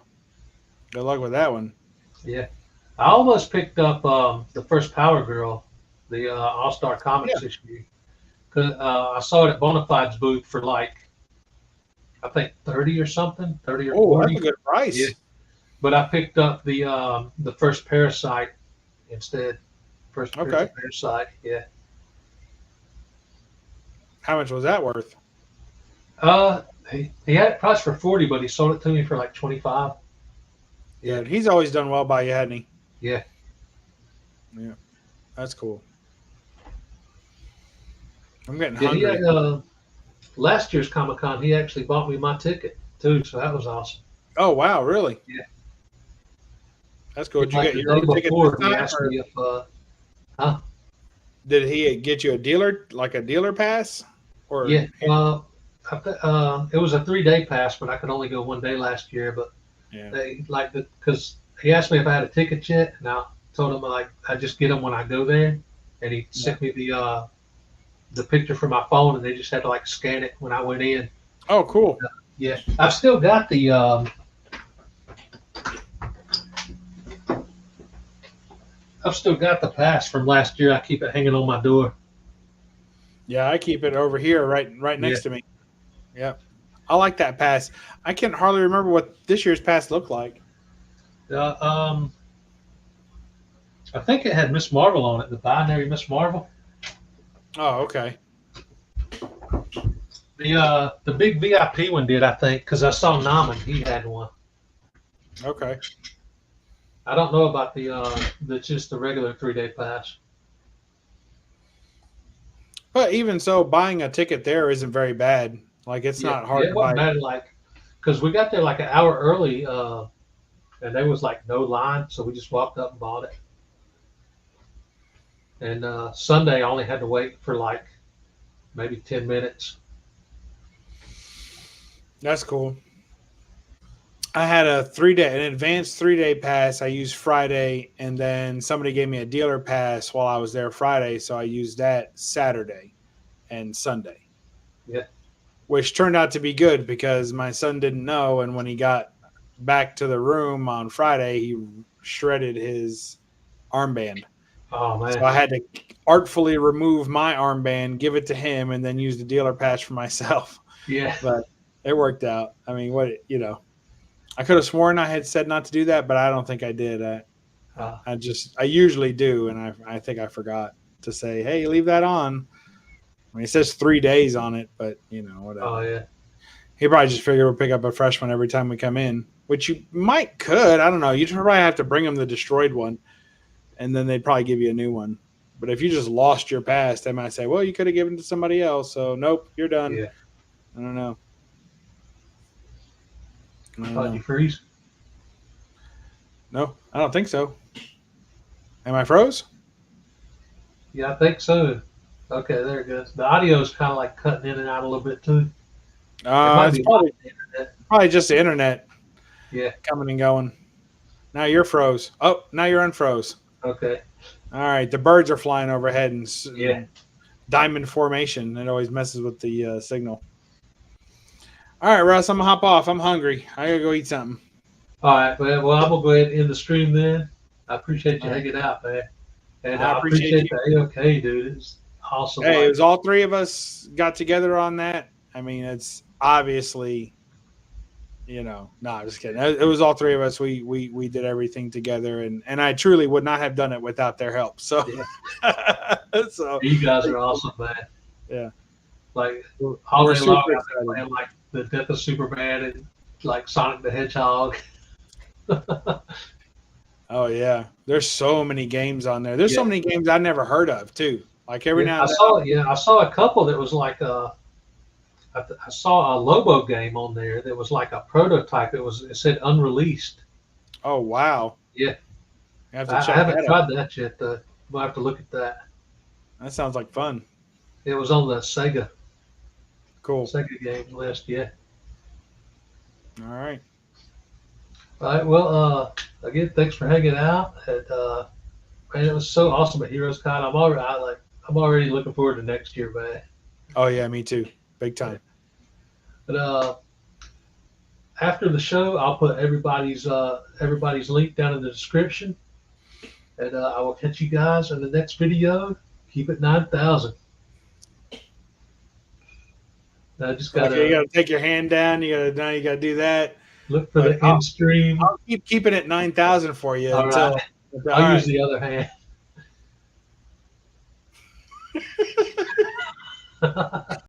Good luck with that one. Yeah. I almost picked up the first Power Girl, the All-Star Comics issue. Cause I saw it at Bonafide's booth for like, I think 30 or something, 30 or 40. That's a good price. Yeah. But I picked up the first Parasite instead. First Parasite, yeah. How much was that worth? He had it priced for 40, but he sold it to me for like 25. Yeah, he's always done well by you, hadn't he? Yeah. Yeah, that's cool. I'm getting hungry. He had, last year's Comic-Con, he actually bought me my ticket too, so that was awesome. Oh wow, really? Yeah. That's cool. Did you get your own ticket this time? Did he get you a dealer pass? Or yeah, it was a 3-day pass, but I could only go 1 day last year. But they because he asked me if I had a ticket yet, and I told him I just get them when I go there, and he sent me the picture from my phone, and they just had to scan it when I went in. Oh, cool. Yeah, I've still got the. I've still got the pass from last year. I keep it hanging on my door. Yeah, I keep it over here, right next to me. Yeah, I like that pass. I can hardly remember what this year's pass looked like. I think it had Miss Marvel on it, the binary Miss Marvel. Oh, okay. The big VIP one did, I think, because I saw Naman. He had one. Okay. I don't know about just the regular 3-day pass. But even so, buying a ticket there isn't very bad. It's not hard to buy. Bad, because we got there an hour early, and there was no line, so we just walked up and bought it. And Sunday, I only had to wait for maybe 10 minutes. That's cool. I had an advanced 3-day pass. I used Friday, and then somebody gave me a dealer pass while I was there Friday, so I used that Saturday and Sunday. Yeah. Which turned out to be good because my son didn't know, and when he got back to the room on Friday, he shredded his armband. Oh, man. So I had to artfully remove my armband, give it to him, and then use the dealer pass for myself. Yeah. But it worked out. I mean, I could have sworn I had said not to do that, but I don't think I did. I usually do, and I think I forgot to say, hey, leave that on. I mean, it says 3 days on it, but whatever. Oh yeah. He probably just figured we'll pick up a fresh one every time we come in, which you could. I don't know. You'd probably have to bring them the destroyed one, and then they'd probably give you a new one. But if you just lost your pass, they might say, well, you could have given it to somebody else. So nope, you're done. Yeah. I don't know. Thought you freeze? No, I don't think so. Am I froze? Yeah, I think so. Okay, there it goes. The audio is kind of cutting in and out a little bit too. It's probably just the internet. Yeah. Coming and going. Now you're froze. Oh, now you're unfroze. Okay. All right. The birds are flying overhead and Yeah. diamond formation. It always messes with the signal. All right, Russ, I'm going to hop off. I'm hungry. I got to go eat something. All right. Well, I'm going to go ahead and end the stream then. I appreciate you hanging out, man. And I appreciate the AOK, dude. It's awesome. Hey, it was all three of us got together on that. I mean, it's obviously, no, I'm just kidding. It was all three of us. We did everything together, and I truly would not have done it without their help. So, so you guys are awesome, man. Yeah. Like all day long, playing like the Death of Superman and like Sonic the Hedgehog. Oh yeah, there's so many games on there. There's so many games I never heard of too. Like every now and then. I saw a couple that was like I saw a Lobo game on there that was like a prototype. It said unreleased. Oh wow. Yeah. I haven't tried that yet. We'll have to look at that. That sounds like fun. It was on the Sega. Cool. Sega game list, yeah. All right. All right. Well, again, thanks for hanging out. And man, it was so awesome at Heroes Con. I'm already looking forward to next year, man. Oh yeah, me too. Big time. But after the show, I'll put everybody's link down in the description, and I will catch you guys in the next video. Keep it 9,000. I just got you gotta take your hand down. You gotta do that. Look for the end stream. I'll keep keeping it 9,000 for you until I'll use the other hand.